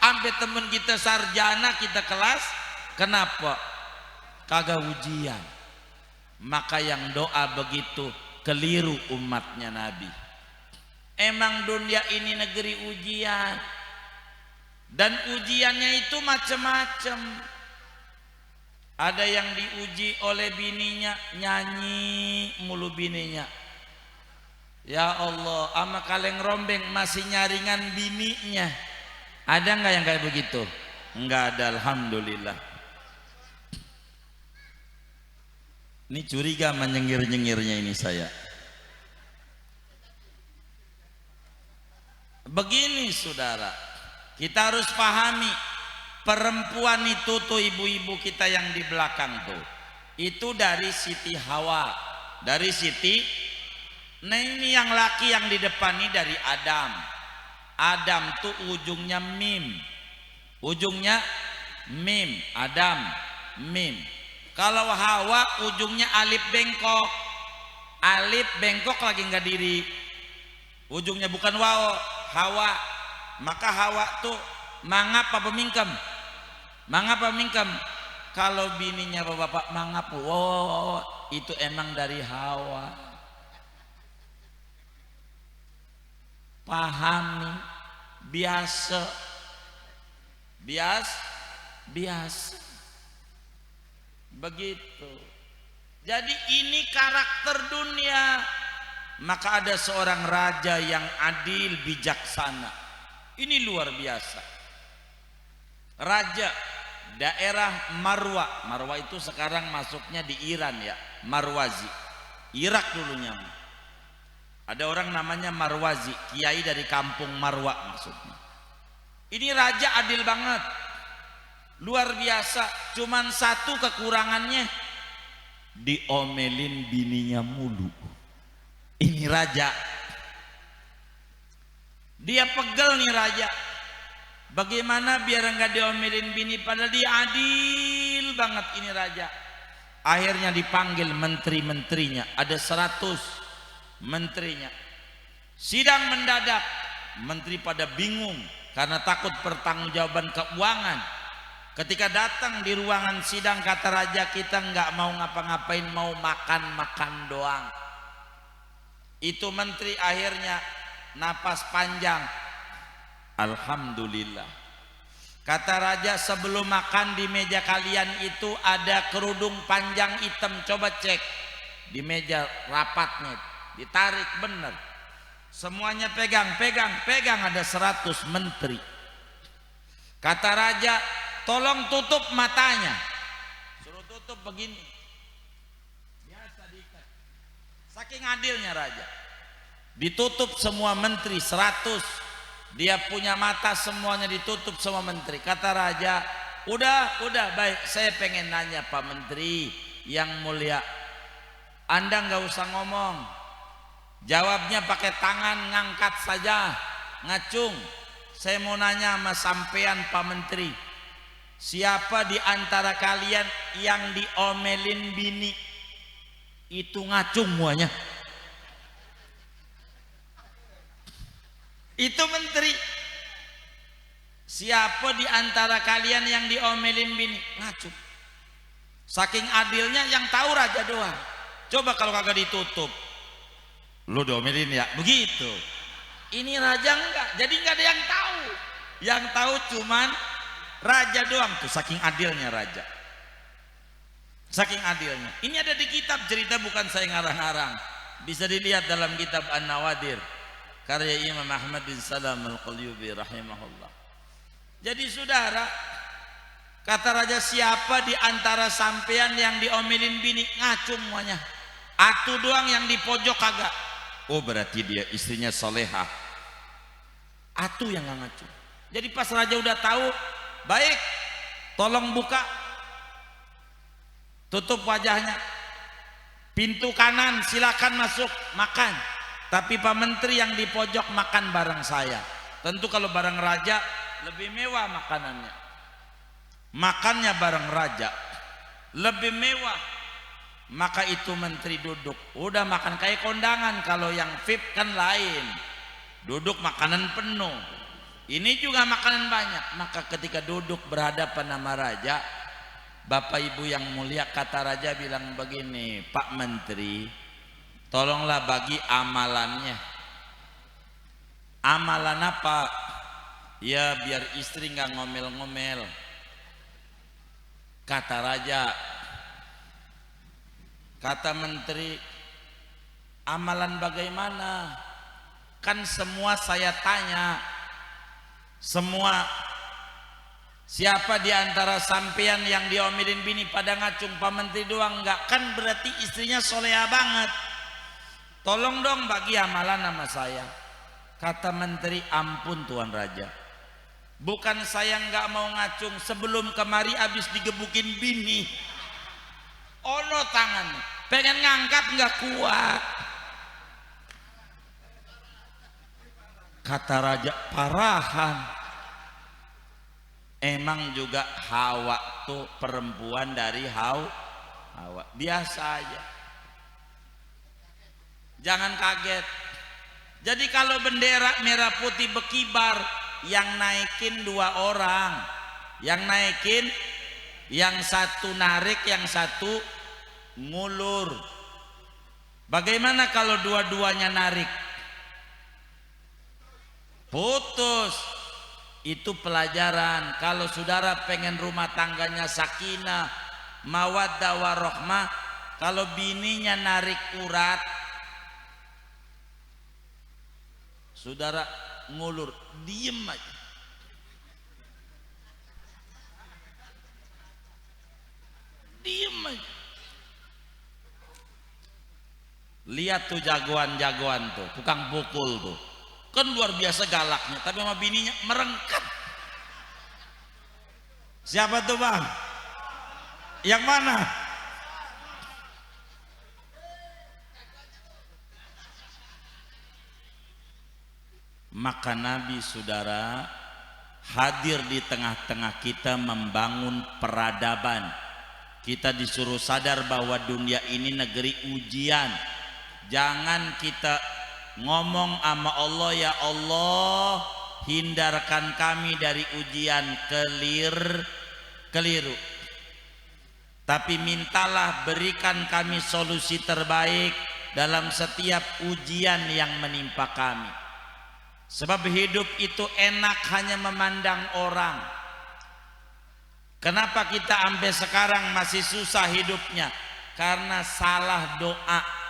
sampai teman kita sarjana, kita kelas, kenapa? Kagak ujian. Maka yang doa begitu keliru umatnya Nabi. Emang dunia ini negeri ujian, dan ujiannya itu macam-macam. Ada yang diuji oleh bininya, nyanyi mulu bininya. Ya Allah, ama kaleng rombeng masih nyaringan bininya. Ada nggak yang kayak begitu? Enggak ada, alhamdulillah. Ini curiga menyengir-nyengirnya ini saya. Begini saudara, kita harus pahami perempuan itu tuh, ibu-ibu kita yang di belakang tuh, itu dari Siti Hawa, dari Siti. Nah ini yang laki yang di depan ini dari Adam. Adam tuh ujungnya mim, ujungnya mim, Adam mim. Kalau Hawa ujungnya alif bengkok, alif bengkok lagi nggak diri, ujungnya bukan waw, Hawa. Maka Hawa tuh mangap apa mingkem? Mangap apa mingkem? Kalau bininya bapak mangap, wow, itu emang dari Hawa. Pahami, biasa, biasa, begitu. Jadi ini karakter dunia. Maka ada seorang raja yang adil, bijaksana. Ini luar biasa. Raja daerah Marwa. Marwa itu sekarang masuknya di Iran ya, Marwazi. Irak dulunya. Ada orang namanya Marwazi, kiai dari kampung Marwa maksudnya. Ini raja adil banget, luar biasa. Cuman satu kekurangannya, diomelin bininya mulu. Ini raja, dia pegel nih raja. Bagaimana biar enggak diomelin bini, padahal dia adil banget ini raja. Akhirnya dipanggil menteri-menterinya, ada 100 menterinya. Sidang mendadak, menteri pada bingung karena takut pertanggungjawaban keuangan. Ketika datang di ruangan sidang, kata raja, kita nggak mau ngapa-ngapain, mau makan-makan doang. Itu menteri akhirnya napas panjang, alhamdulillah. Kata raja, sebelum makan di meja kalian itu ada kerudung panjang hitam, coba cek di meja rapatnya. Ditarik bener, semuanya pegang, ada 100 menteri. Kata raja, tolong tutup matanya. Suruh tutup begini, biasa diikat. Saking adilnya raja, ditutup semua menteri 100. Dia punya mata, semuanya ditutup semua menteri. Kata raja, udah baik, saya pengen nanya Pak Menteri yang mulia, Anda nggak usah ngomong, jawabnya pakai tangan, ngangkat saja, ngacung. Saya mau nanya sama sampean Pak Menteri, siapa di antara kalian yang diomelin bini itu ngacung semuanya? Itu menteri. Siapa di antara kalian yang diomelin bini? Ngacung. Saking adilnya yang tahu raja doang. Coba kalau kagak ditutup, lu diomelin ya, begitu. Ini raja enggak, jadi enggak ada yang tahu. Yang tahu cuman raja doang tuh, saking adilnya raja. Saking adilnya. Ini ada di kitab cerita, bukan saya ngarang-ngarang. Bisa dilihat dalam kitab An-Nawadir karya Imam Ahmad bin Salam Al-Qalyubi rahimahullah. Jadi saudara, kata raja, siapa di antara sampean yang diomelin bini? Ngacung semuanya. Atu doang yang di pojok kagak. Oh berarti dia istrinya solehah. Atu yang nggak ngacung. Jadi pas raja udah tahu, baik, tolong buka, tutup wajahnya, pintu kanan silakan masuk makan. Tapi Pak Menteri yang di pojok makan bareng saya. Tentu kalau bareng raja lebih mewah makanannya. Makannya bareng raja lebih mewah. Maka itu menteri duduk, udah makan kayak kondangan. Kalau yang VIP kan lain, duduk makanan penuh. Ini juga makanan banyak. Maka ketika duduk berhadapan sama raja, Bapak Ibu yang mulia, kata raja bilang begini, Pak Menteri, tolonglah bagi amalannya. Amalan apa? Ya biar istri nggak ngomel-ngomel. Kata raja, kata menteri, amalan bagaimana? Kan semua saya tanya, Semua siapa di antara sampean yang diomelin bini pada ngacung Pak Menteri doang enggak, kan berarti istrinya soleha banget. Tolong dong bagi amalan sama saya. Kata menteri, ampun Tuan Raja, bukan saya enggak mau ngacung, sebelum kemari habis digebukin bini. Ono tangan, pengen ngangkat enggak kuat. Kata raja, parahan. Emang juga Hawa tuh perempuan dari Hawa. Biasa aja. Jangan kaget. Jadi kalau bendera merah putih berkibar, yang naikin 2 orang. Yang naikin, yang satu narik, yang satu ngulur. Bagaimana kalau dua-duanya narik? Putus. Itu pelajaran. Kalau saudara pengen rumah tangganya sakinah, mawaddah warahmah, kalau bininya narik urat, saudara ngulur, diem aja. Diem aja. Lihat tuh jagoan-jagoan tuh, tukang pukul tuh. Kan luar biasa galaknya, tapi sama bininya merengkat. Siapa tuh bang? Yang mana? Maka Nabi saudara hadir di tengah-tengah kita membangun peradaban. Kita disuruh sadar bahwa dunia ini negeri ujian. Jangan kita ngomong sama Allah, ya Allah hindarkan kami dari ujian keliru. Tapi mintalah berikan kami solusi terbaik dalam setiap ujian yang menimpa kami. Sebab hidup itu enak hanya memandang orang. Kenapa kita sampai sekarang masih susah hidupnya? Karena salah doa.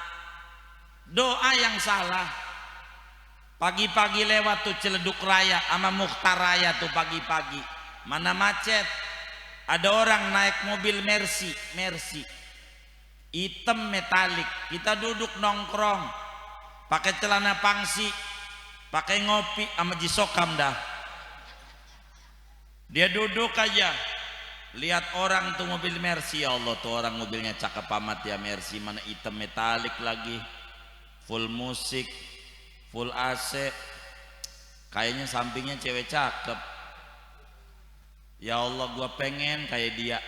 Doa yang salah. Pagi-pagi lewat tuh Ciledug Raya sama Mukhtar Raya tuh pagi-pagi. Mana macet? Ada orang naik mobil Mercy hitam metalik. Kita duduk nongkrong pakai celana pangsi, pakai ngopi sama jisokam dah. Dia duduk aja, lihat orang tuh mobil Mercy. Ya Allah, tuh orang mobilnya cakep amat ya Mercy, mana hitam metalik lagi, full musik, full AC, kayaknya sampingnya cewek cakep. Ya Allah, gua pengen kayak dia.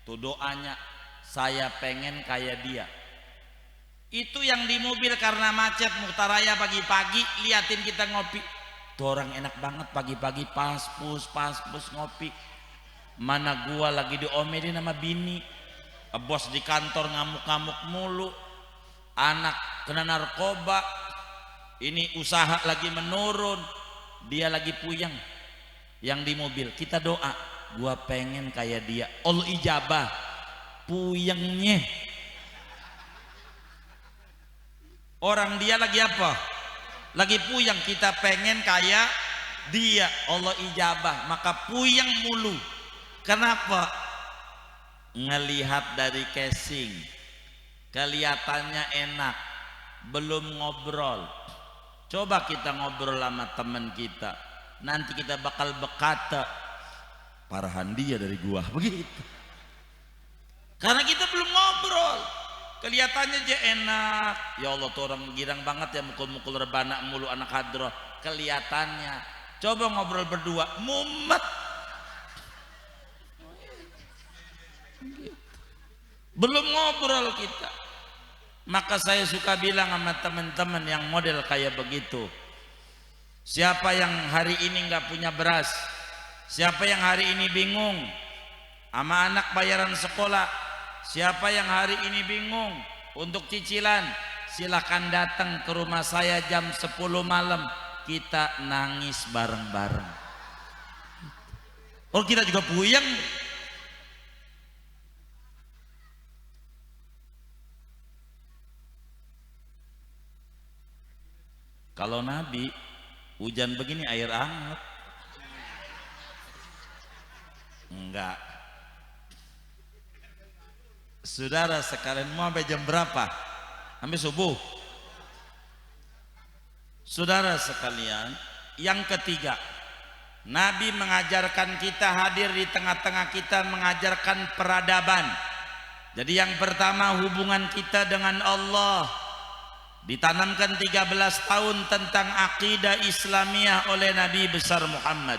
Tuh doanya, saya pengen kayak dia. Itu yang di mobil karena macet Mukhtar Raya pagi-pagi, liatin kita ngopi. Tuh orang enak banget pagi-pagi pas-pus ngopi. Mana gua lagi diomelin sama bini, bos di kantor ngamuk-ngamuk mulu, anak kena narkoba, ini usaha lagi menurun, dia lagi puyeng. Yang di mobil kita doa, gua pengen kayak dia. Allah ijabah, puyengnya. Orang dia lagi apa? Lagi puyeng, kita pengen kayak dia. Allah ijabah, maka puyeng mulu. Kenapa? Ngelihat dari casing, kelihatannya enak, belum ngobrol. Coba kita ngobrol sama teman kita, nanti kita bakal berkata, parahan dia dari gua, begitu. Karena kita belum ngobrol. Kelihatannya aja enak. Ya Allah, tuh orang girang banget ya, mukul-mukul rebana mulu anak hadroh. Kelihatannya. Coba ngobrol berdua, mumet. Belum ngobrol kita. Maka saya suka bilang sama teman-teman yang model kayak begitu, siapa yang hari ini nggak punya beras, siapa yang hari ini bingung sama anak bayaran sekolah, siapa yang hari ini bingung untuk cicilan, silakan datang ke rumah saya jam 10 malam, kita nangis bareng-bareng. Oh, kita juga puyeng. Kalau Nabi hujan begini air hangat. Enggak. Saudara sekalian, mau sampai jam berapa? Sampai subuh. Saudara sekalian, yang ketiga, Nabi mengajarkan kita, hadir di tengah-tengah kita, mengajarkan peradaban. Jadi yang pertama, hubungan kita dengan Allah. Ditanamkan 13 tahun tentang akidah Islamiyah oleh Nabi besar Muhammad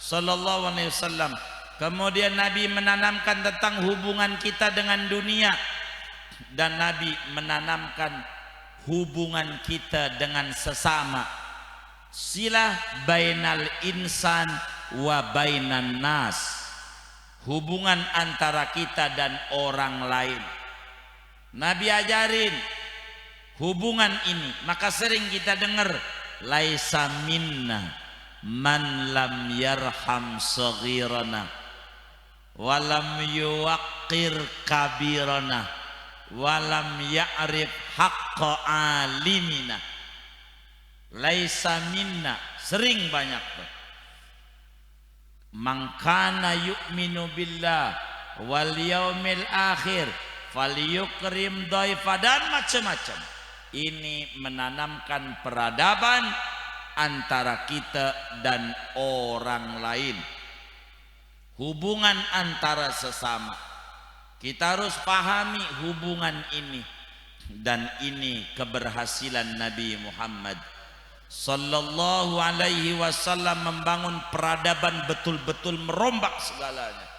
sallallahu alaihi wasallam. Kemudian Nabi menanamkan tentang hubungan kita dengan dunia, dan Nabi menanamkan hubungan kita dengan sesama, silah bainal insan wa bainan nas, hubungan antara kita dan orang lain. Nabi ajarin hubungan ini, maka sering kita dengar laisa minna man lam yarham saghirana walam yuwaqqir kabirana walam ya'rif haqqa alimina. Laisa minna, sering banyak tuh. Man kana yu'minu billah wal yaumil akhir falyukrim dhaifa, dan macam-macam. Ini menanamkan peradaban antara kita dan orang lain, hubungan antara sesama. Kita harus pahami hubungan ini, dan ini keberhasilan Nabi Muhammad sallallahu alaihi wasallam membangun peradaban, betul-betul merombak segalanya.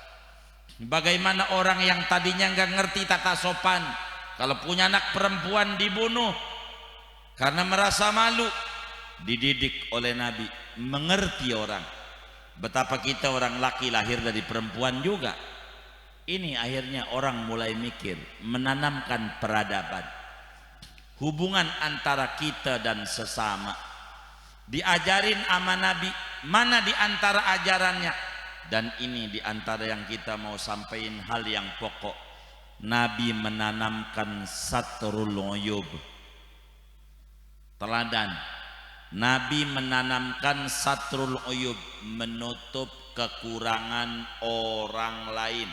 Bagaimana orang yang tadinya nggak ngerti tata sopan, kalau punya anak perempuan dibunuh karena merasa malu, dididik oleh Nabi mengerti orang. Betapa kita orang laki lahir dari perempuan juga. Ini akhirnya orang mulai mikir, menanamkan peradaban, hubungan antara kita dan sesama. Diajarin sama Nabi, mana di antara ajarannya. Dan ini di antara yang kita mau sampaikan, hal yang pokok. Nabi menanamkan satrul uyub, teladan. Nabi menanamkan satrul uyub, menutup kekurangan orang lain.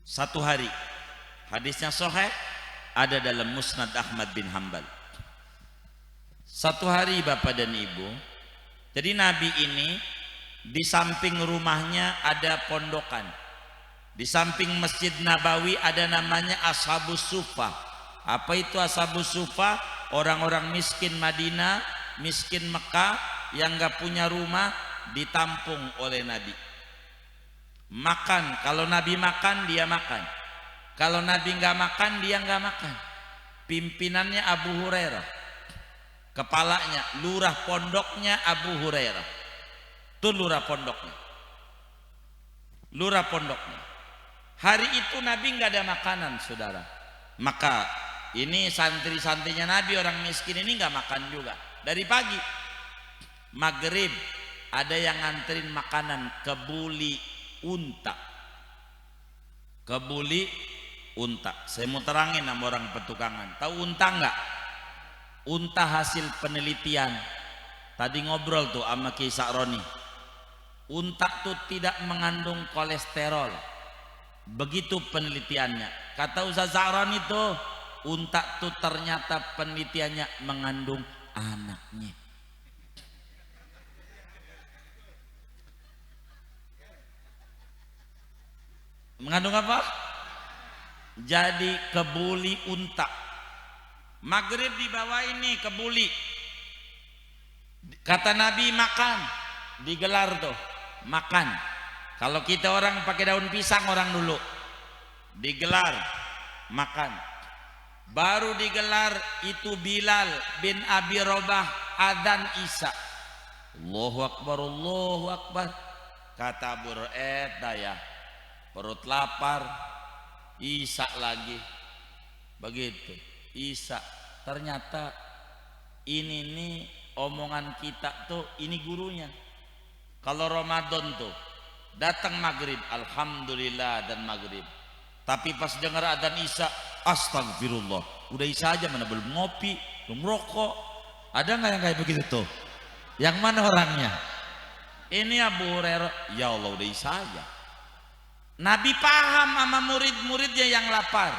Satu hari, hadisnya sahih, ada dalam Musnad Ahmad bin Hanbal. Satu hari Bapak dan Ibu, jadi Nabi ini di samping rumahnya ada pondokan, di samping Masjid Nabawi ada namanya Ashabus Suffah. Apa itu Ashabus Suffah? Orang-orang miskin Madinah, miskin Mekah yang gak punya rumah, ditampung oleh Nabi. Makan, kalau Nabi makan dia makan, kalau Nabi gak makan dia gak makan. Pimpinannya Abu Hurairah, kepalanya, lurah pondoknya Abu Hurairah. Itu lurah pondoknya, lurah pondoknya. Hari itu Nabi nggak ada makanan, saudara. Maka ini santri-santrinya Nabi, orang miskin ini nggak makan juga. Dari pagi, maghrib ada yang nganterin makanan, kebuli unta, kebuli unta. Saya mau terangin sama orang petukangan, tahu unta nggak? Unta hasil penelitian. Tadi ngobrol tuh sama Ki Sa'roni. Unta tuh tidak mengandung kolesterol. Begitu penelitiannya. Kata Ustaz Sa'roni tuh, unta tuh ternyata penelitiannya mengandung anaknya. Mengandung apa? Jadi kebuli unta. Maghrib di bawah ini kebuli. Kata Nabi makan, digelar tuh makan. Kalau kita orang pakai daun pisang orang dulu, digelar makan. Baru digelar itu Bilal bin Abi Robah adzan Isya. Allahu Akbar, Allahu Akbar. Kata Abu Hurairah, ya perut lapar, Isya lagi. Begitu Isya. Ternyata ini nih omongan kita tuh, ini gurunya. Kalau Ramadan tuh datang maghrib, alhamdulillah, dan maghrib. Tapi pas dengar adzan Isya, astagfirullah. Udah Isya aja, mana belum ngopi, belum rokok. Ada nggak yang kayak begitu tuh? Yang mana orangnya? Ini Abu Hurairah, ya Allah udah saya. Nabi paham sama murid-muridnya yang lapar.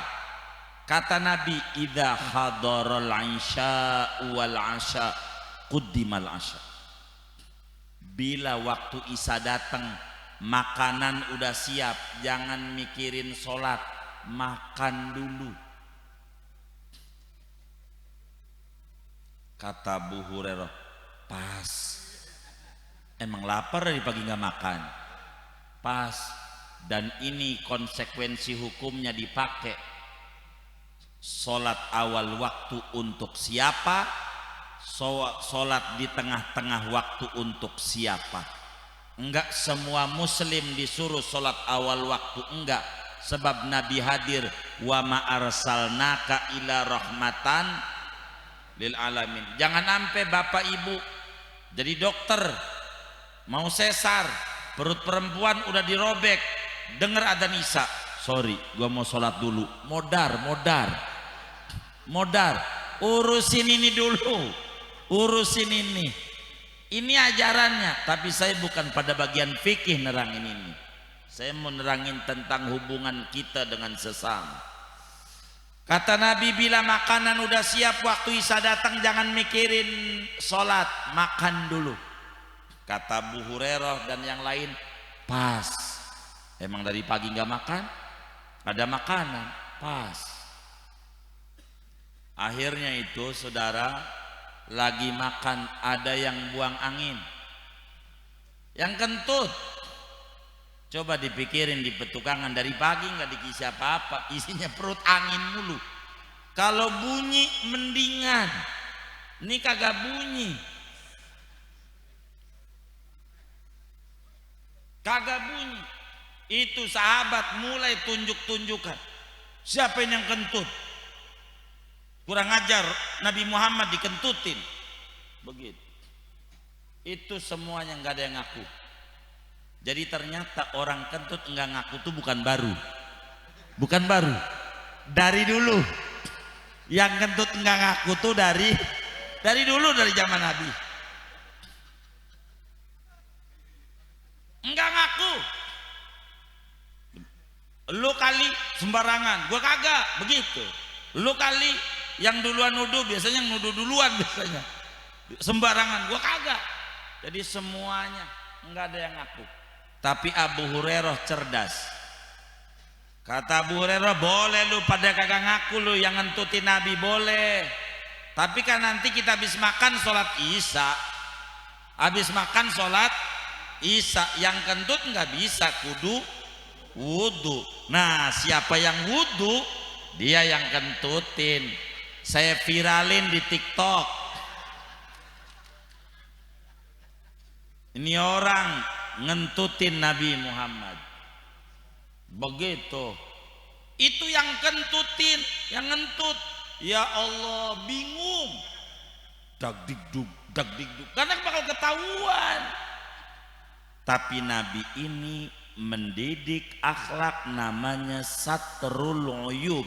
Kata Nabi, idza hadaral isya wal asya quddimal asya. Bila waktu isya datang, makanan udah siap, jangan mikirin sholat, makan dulu. Kata Abu Hurairah, pas. Emang lapar dari pagi nggak makan, pas. Dan ini konsekuensi hukumnya dipakai. Sholat awal waktu untuk siapa, sholat di tengah-tengah waktu untuk siapa. Enggak semua muslim disuruh sholat awal waktu, enggak. Sebab Nabi hadir, wa ma arsalnaka ila rahmatan lil alamin. Jangan sampai bapak ibu jadi dokter mau sesar, perut perempuan udah dirobek, dengar adzan isya, sorry gua mau sholat dulu, modar, urusin ini dulu, urusin ini ajarannya. Tapi saya bukan pada bagian fikih nerangin ini, saya mau nerangin tentang hubungan kita dengan sesama. Kata Nabi, bila makanan udah siap, waktu isya datang, jangan mikirin sholat, makan dulu. Kata Abu Hurairah dan yang lain, pas. Emang dari pagi nggak makan, ada makanan, pas. Akhirnya itu saudara, lagi makan ada yang buang angin, yang kentut. Coba dipikirin di petukangan, dari pagi nggak dikisi apa-apa, isinya perut angin mulu. Kalau bunyi mendingan, ini kagak bunyi, Itu sahabat mulai tunjuk-tunjukkan, siapa yang kentut, kurang ajar, Nabi Muhammad dikentutin begitu. Itu semuanya nggak ada yang ngaku. Jadi ternyata orang kentut enggak ngaku tuh bukan baru, dari dulu. Yang kentut enggak ngaku tuh dari dulu, dari zaman Nabi. Enggak ngaku. Lu kali sembarangan, gua kagak, begitu. Lu kali yang duluan nuduh, biasanya yang nuduh duluan biasanya. Sembarangan, gua kagak. Jadi semuanya enggak ada yang ngaku. Tapi Abu Hurairah cerdas. Kata Abu Hurairah, boleh lu pada kagak ngaku lu yang ngentutin Nabi, boleh. Tapi kan nanti kita habis makan sholat isya, yang kentut nggak bisa, kudu wudu. Nah, siapa yang wudu, dia yang kentutin. Saya viralin di TikTok. Ini orang ngentutin Nabi Muhammad, begitu. Itu yang kentutin, yang ngentut, ya Allah, bingung, dagdikduk, karena bakal ketahuan. Tapi Nabi ini mendidik akhlak, namanya satrul uyub,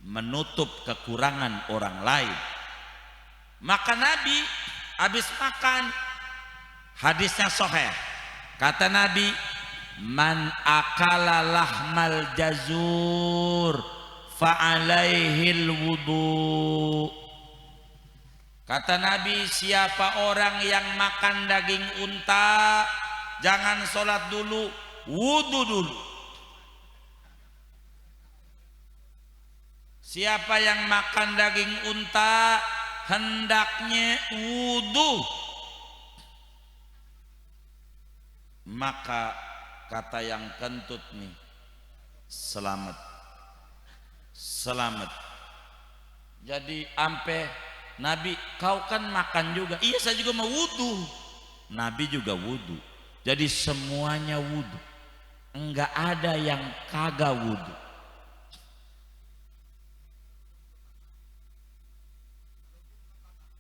menutup kekurangan orang lain. Maka Nabi habis makan, hadisnya sahih, kata Nabi, man akala lahmal jazur fa'alaihil wudu. Kata Nabi, siapa orang yang makan daging unta, jangan sholat dulu, wudu dulu. Siapa yang makan daging unta, hendaknya wudu. Maka kata yang kentut nih, selamat. Jadi ampe Nabi, kau kan makan juga, iya saya juga mau wudu. Nabi juga wudu. Jadi semuanya wudu, enggak ada yang kagak wudu.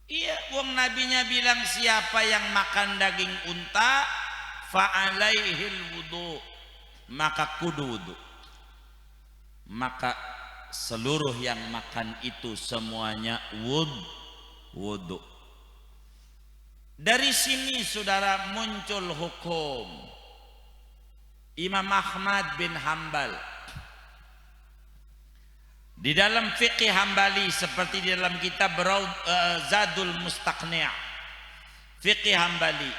Iya, wong nabinya bilang siapa yang makan daging unta fa'alaihil wudu, maka kudu wudu. Maka seluruh yang makan itu semuanya wudu. Dari sini saudara muncul hukum Imam Ahmad bin Hambal. Di dalam fiqih Hambali seperti di dalam kitab Zadul Mustaqni', fiqih Hambali,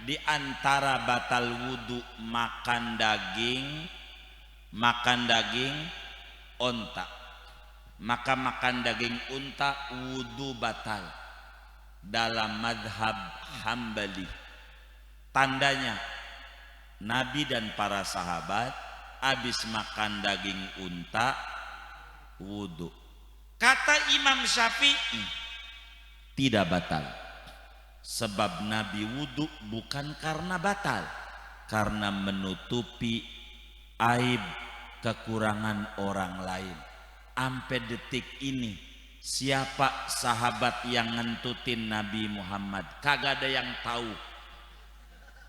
di antara batal wudu makan daging onta. Maka makan daging unta wudu batal dalam madhab Hambali. Tandanya Nabi dan para sahabat habis makan daging unta wudu. Kata Imam Syafi'i tidak batal, sebab Nabi wudu bukan karena batal, karena menutupi aib kekurangan orang lain. Sampai detik ini siapa sahabat yang ngentutin Nabi Muhammad? Kagak ada yang tahu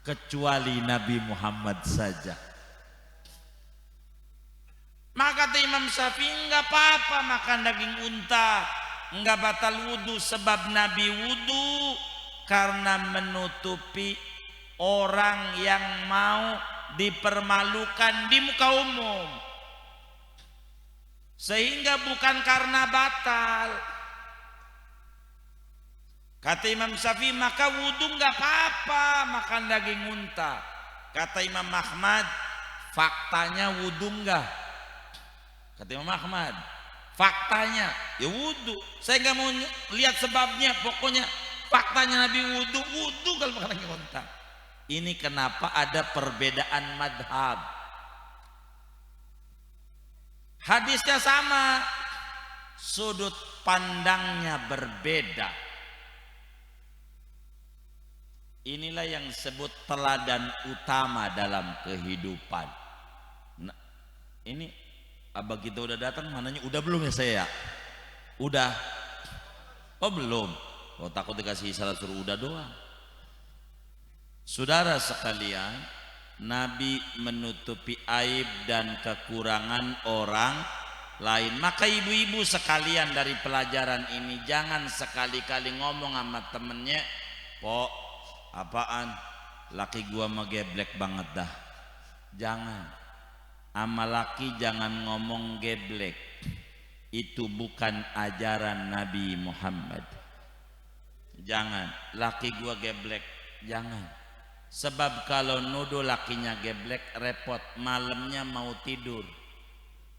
kecuali Nabi Muhammad saja. Maka kata Imam Syafi'i, enggak apa-apa makan daging unta, enggak batal wudu, sebab Nabi wudu karena menutupi orang yang mau dipermalukan di muka umum, sehingga bukan karena batal. Kata Imam Syafi'i, maka wudu enggak apa-apa makan daging unta. Kata Imam Ahmad, faktanya wudu enggak. Kata Imam Ahmad, faktanya ya wudu. Saya nggak mau lihat sebabnya, pokoknya faktanya Nabi wudu kalau makan daging unta. Ini kenapa ada perbedaan madhab. Hadisnya sama, sudut pandangnya berbeda. Inilah yang disebut teladan utama dalam kehidupan. Nah, ini abah kita udah datang, mananya udah belum ya saya? Udah. Oh belum. Oh takut dikasih salah suruh udah doang. Saudara sekalian, Nabi menutupi aib dan kekurangan orang lain. Maka ibu-ibu sekalian, dari pelajaran ini jangan sekali-kali ngomong sama temennya, "Pok, apaan? Laki gua mah geblek banget dah." Jangan. Sama laki jangan ngomong geblek. Itu bukan ajaran Nabi Muhammad. Jangan, laki gua geblek, jangan. Sebab kalau nuduh lakinya geblek repot, malamnya mau tidur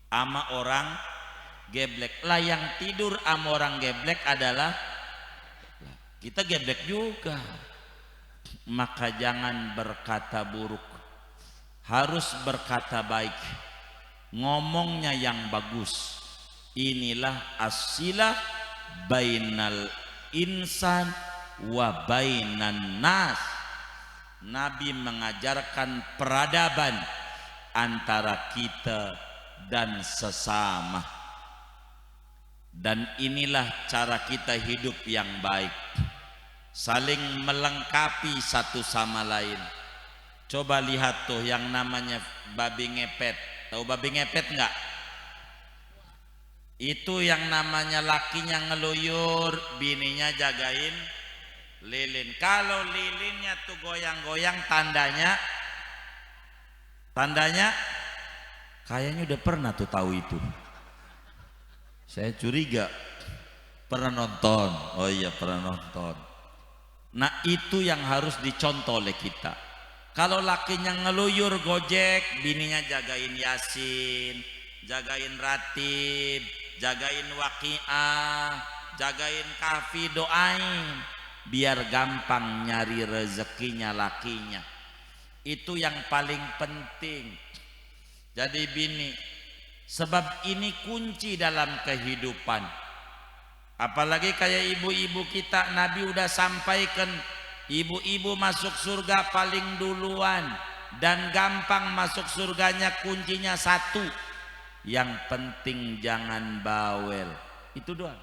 sama orang geblek. Lah yang tidur sama orang geblek adalah kita geblek juga. Maka jangan berkata buruk, harus berkata baik, ngomongnya yang bagus. Inilah as-silah bainal insan wa bainan nas. Nabi mengajarkan peradaban antara kita dan sesama, dan inilah cara kita hidup yang baik, saling melengkapi satu sama lain. Coba lihat tuh yang namanya babi ngepet. Tahu babi ngepet enggak? Itu yang namanya lakinya ngeluyur, bininya jagain lilin. Kalau lilinnya tuh goyang-goyang, tandanya kayaknya udah pernah tuh tahu itu. Saya curiga pernah nonton. Oh iya pernah nonton. Nah itu yang harus dicontoh oleh kita. Kalau lakinya ngeluyur gojek, bininya jagain Yasin, jagain Ratib, jagain Waqiah, jagain Kafi, doain biar gampang nyari rezekinya lakinya. Itu yang paling penting. Jadi bini, sebab ini kunci dalam kehidupan. Apalagi kayak ibu-ibu kita, Nabi udah sampaikan, ibu-ibu masuk surga paling duluan, dan gampang masuk surganya kuncinya satu, yang penting jangan bawel. Itu doang.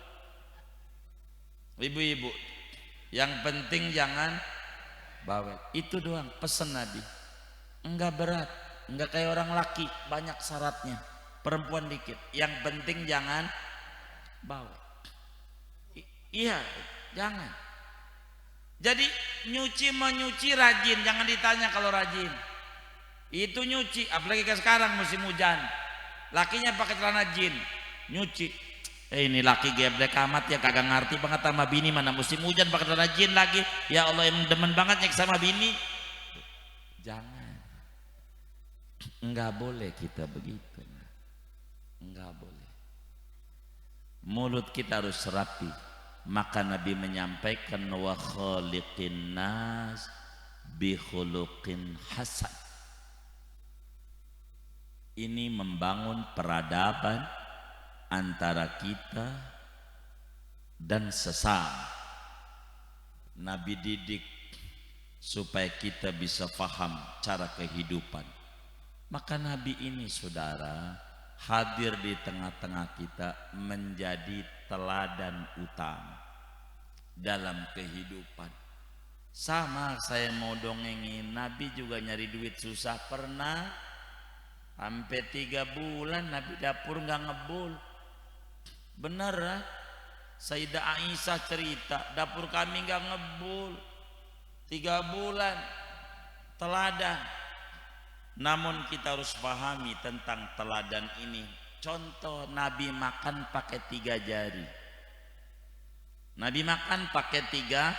Ibu-ibu, yang penting jangan bawel. Itu doang pesan Nabi. Enggak berat, enggak kayak orang laki banyak syaratnya, perempuan dikit. Yang penting jangan bawel. Iya, jangan. Jadi nyuci menyuci rajin, jangan ditanya kalau rajin. Itu nyuci, apalagi kayak sekarang musim hujan. Lakinya pakai celana jin, nyuci. Ini laki geblek amat ya, kagak ngerti banget sama bini, mana musim hujan pakai celana jin lagi. Ya Allah, emang demen banget nyek sama bini. Jangan. Enggak boleh kita begitu. Enggak boleh. Mulut kita harus rapi. Maka Nabi menyampaikan wa khaliqin nas bi khuluqin hasan. Ini membangun peradaban antara kita dan sesama. Nabi didik supaya kita bisa paham cara kehidupan. Maka Nabi ini saudara hadir di tengah-tengah kita menjadi teladan utama dalam kehidupan. Sama saya mau dongengin, Nabi juga nyari duit susah pernah. Sampai 3 bulan Nabi dapur nggak ngebul. Bener lah, Sayyidah Aisyah cerita dapur kami nggak ngebul 3 bulan, teladan. Namun kita harus pahami tentang teladan ini. Contoh, Nabi makan pakai 3 jari. Nabi makan pakai 3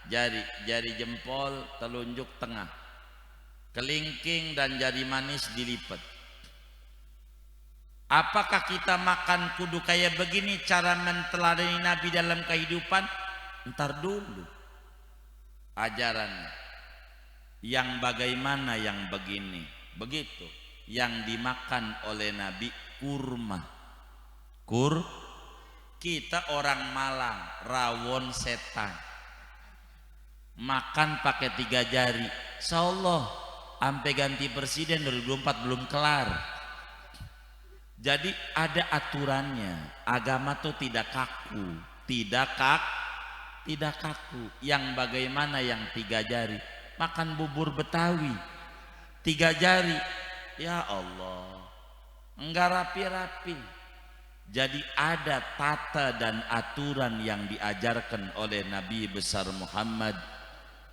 jari, jari jempol, telunjuk tengah, kelingking dan jari manis dilipat. Apakah kita makan kudu kayak begini cara menteladani Nabi dalam kehidupan? Ntar dulu ajarannya. Yang bagaimana yang begini, begitu. Yang dimakan oleh Nabi kurma. Kita orang Malang, rawon setan. Makan pakai 3 jari. Insyaallah sampai ganti presiden 2024 belum kelar. Jadi ada aturannya. Agama tuh tidak kaku, tidak kaku. Yang bagaimana yang 3 jari? Makan bubur Betawi 3 jari, ya Allah, enggak rapi-rapi. Jadi ada tata dan aturan yang diajarkan oleh Nabi besar Muhammad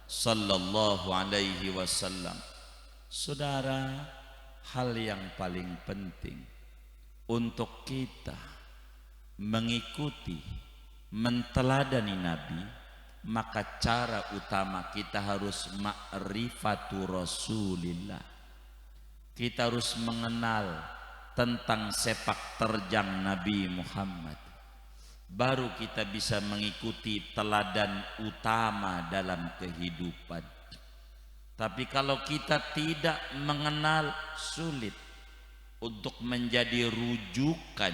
sallallahu alaihi wasallam. Saudara, hal yang paling penting untuk kita mengikuti, menteladani Nabi, maka cara utama kita harus ma'rifatu Rasulillah. Kita harus mengenal tentang sepak terjang Nabi Muhammad. Baru kita bisa mengikuti teladan utama dalam kehidupan. Tapi kalau kita tidak mengenal, sulit untuk menjadi rujukan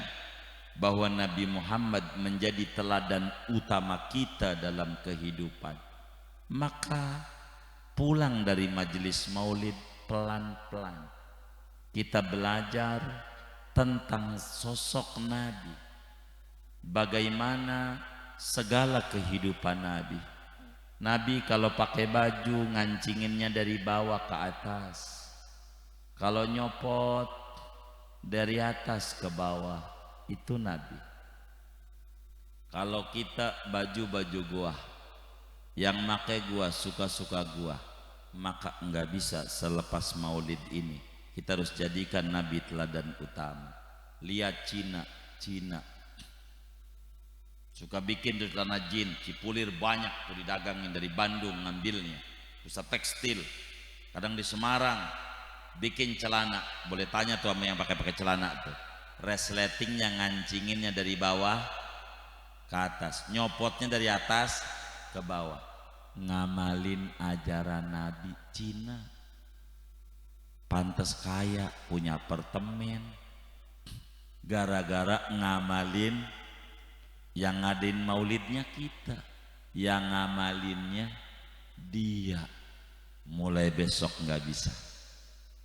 bahwa Nabi Muhammad menjadi teladan utama kita dalam kehidupan. Maka pulang dari majelis maulid pelan-pelan kita belajar tentang sosok Nabi, bagaimana segala kehidupan Nabi. Nabi kalau pakai baju ngancinginnya dari bawah ke atas, kalau nyopot dari atas ke bawah. Itu Nabi. Kalau kita baju-baju gua, yang pakai gua suka-suka gua, maka enggak bisa selepas maulid ini. Kita harus jadikan Nabi teladan utama. Lihat Cina suka bikin tuh celana jin, Cipulir banyak tuh didagangin, dari Bandung ngambilnya. Pusat tekstil, kadang di Semarang bikin celana. Boleh tanya tuh sama yang pakai celana tuh, resletingnya ngancinginnya dari bawah ke atas, nyopotnya dari atas ke bawah. Ngamalin ajaran Nabi. Cina pantes kaya, punya apartemen, gara-gara ngamalin yang ngadain maulidnya kita, yang ngamalinnya dia. Mulai besok nggak bisa,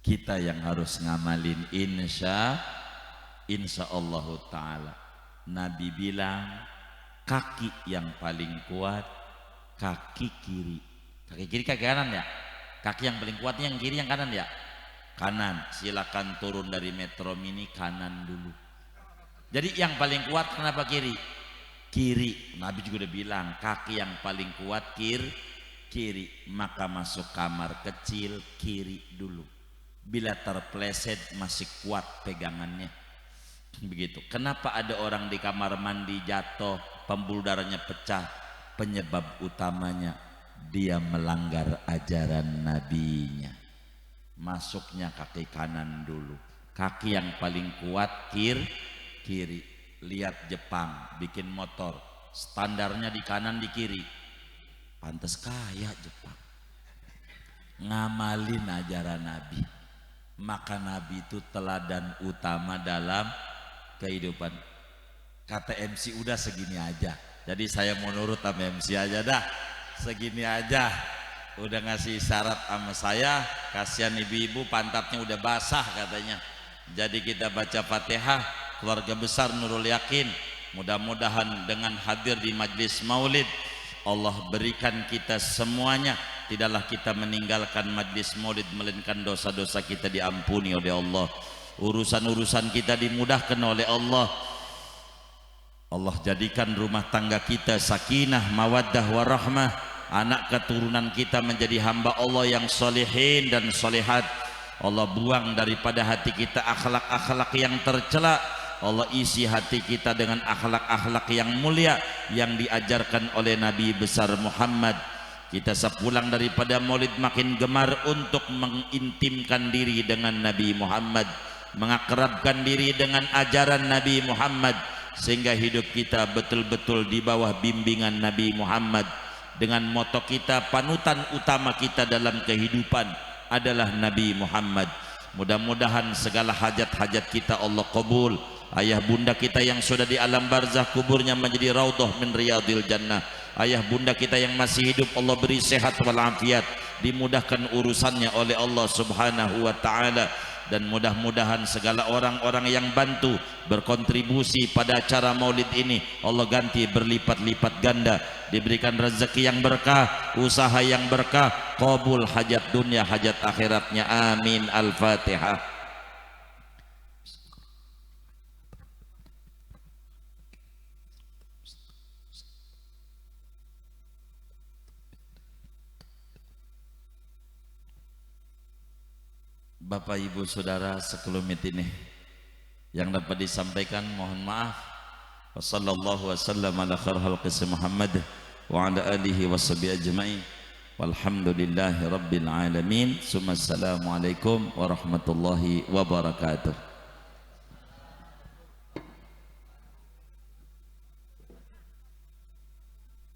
kita yang harus ngamalin. Insya Allah ta'ala. Nabi bilang kaki yang paling kuat kaki kiri. Kaki kiri, kaki kanan ya. Kaki yang paling kuatnya yang kiri, yang kanan ya. Kanan. Silakan turun dari metro mini, kanan dulu. Jadi yang paling kuat kenapa kiri? Kiri. Nabi juga udah bilang kaki yang paling kuat kiri, maka masuk kamar kecil kiri dulu. Bila terpleset masih kuat pegangannya. Begitu. Kenapa ada orang di kamar mandi jatuh, pembuluh darahnya pecah? Penyebab utamanya dia melanggar ajaran nabinya. Masuknya kaki kanan dulu. Kaki yang paling kuat kiri. Lihat Jepang bikin motor, standarnya di kanan di kiri. Pantes kaya Jepang, ngamalin ajaran Nabi. Maka Nabi itu teladan utama dalam kehidupan. Kata MC udah segini aja, jadi saya mau nurut sama MC aja dah, segini aja. Udah ngasih syarat sama saya, kasihan ibu-ibu pantatnya udah basah katanya. Jadi kita baca Fatihah, keluarga besar Nurul Yakin, mudah-mudahan dengan hadir di majlis maulid Allah berikan kita semuanya, tidaklah kita meninggalkan majlis maulid melainkan dosa-dosa kita diampuni oleh Allah, urusan-urusan kita dimudahkan oleh Allah. Allah jadikan rumah tangga kita sakinah, mawaddah, warahmah. Anak keturunan kita menjadi hamba Allah yang solehin dan solehat. Allah buang daripada hati kita akhlak-akhlak yang tercela. Allah isi hati kita dengan akhlak-akhlak yang mulia yang diajarkan oleh Nabi besar Muhammad. Kita sepulang daripada maulid makin gemar untuk mengintimkan diri dengan Nabi Muhammad, mengakrabkan diri dengan ajaran Nabi Muhammad, sehingga hidup kita betul-betul di bawah bimbingan Nabi Muhammad. Dengan moto kita, panutan utama kita dalam kehidupan adalah Nabi Muhammad. Mudah-mudahan segala hajat-hajat kita Allah kabul. Ayah bunda kita yang sudah di alam barzah, kuburnya menjadi raudhah min riyadil jannah. Ayah bunda kita yang masih hidup Allah beri sehat walafiat, dimudahkan urusannya oleh Allah subhanahu wa ta'ala. Dan mudah-mudahan segala orang-orang yang bantu berkontribusi pada acara maulid ini Allah ganti berlipat-lipat ganda, diberikan rezeki yang berkah, usaha yang berkah, qabul hajat dunia hajat akhiratnya, amin. Al-Fatihah. Bapak Ibu Saudara sekelumit ini yang dapat disampaikan mohon maaf. Wassallallahu wasallam ala khair khalqi Muhammad wa ala alihi washabihi ajmain. Walhamdulillahi rabbil alamin. Assalamualaikum warahmatullahi wabarakatuh.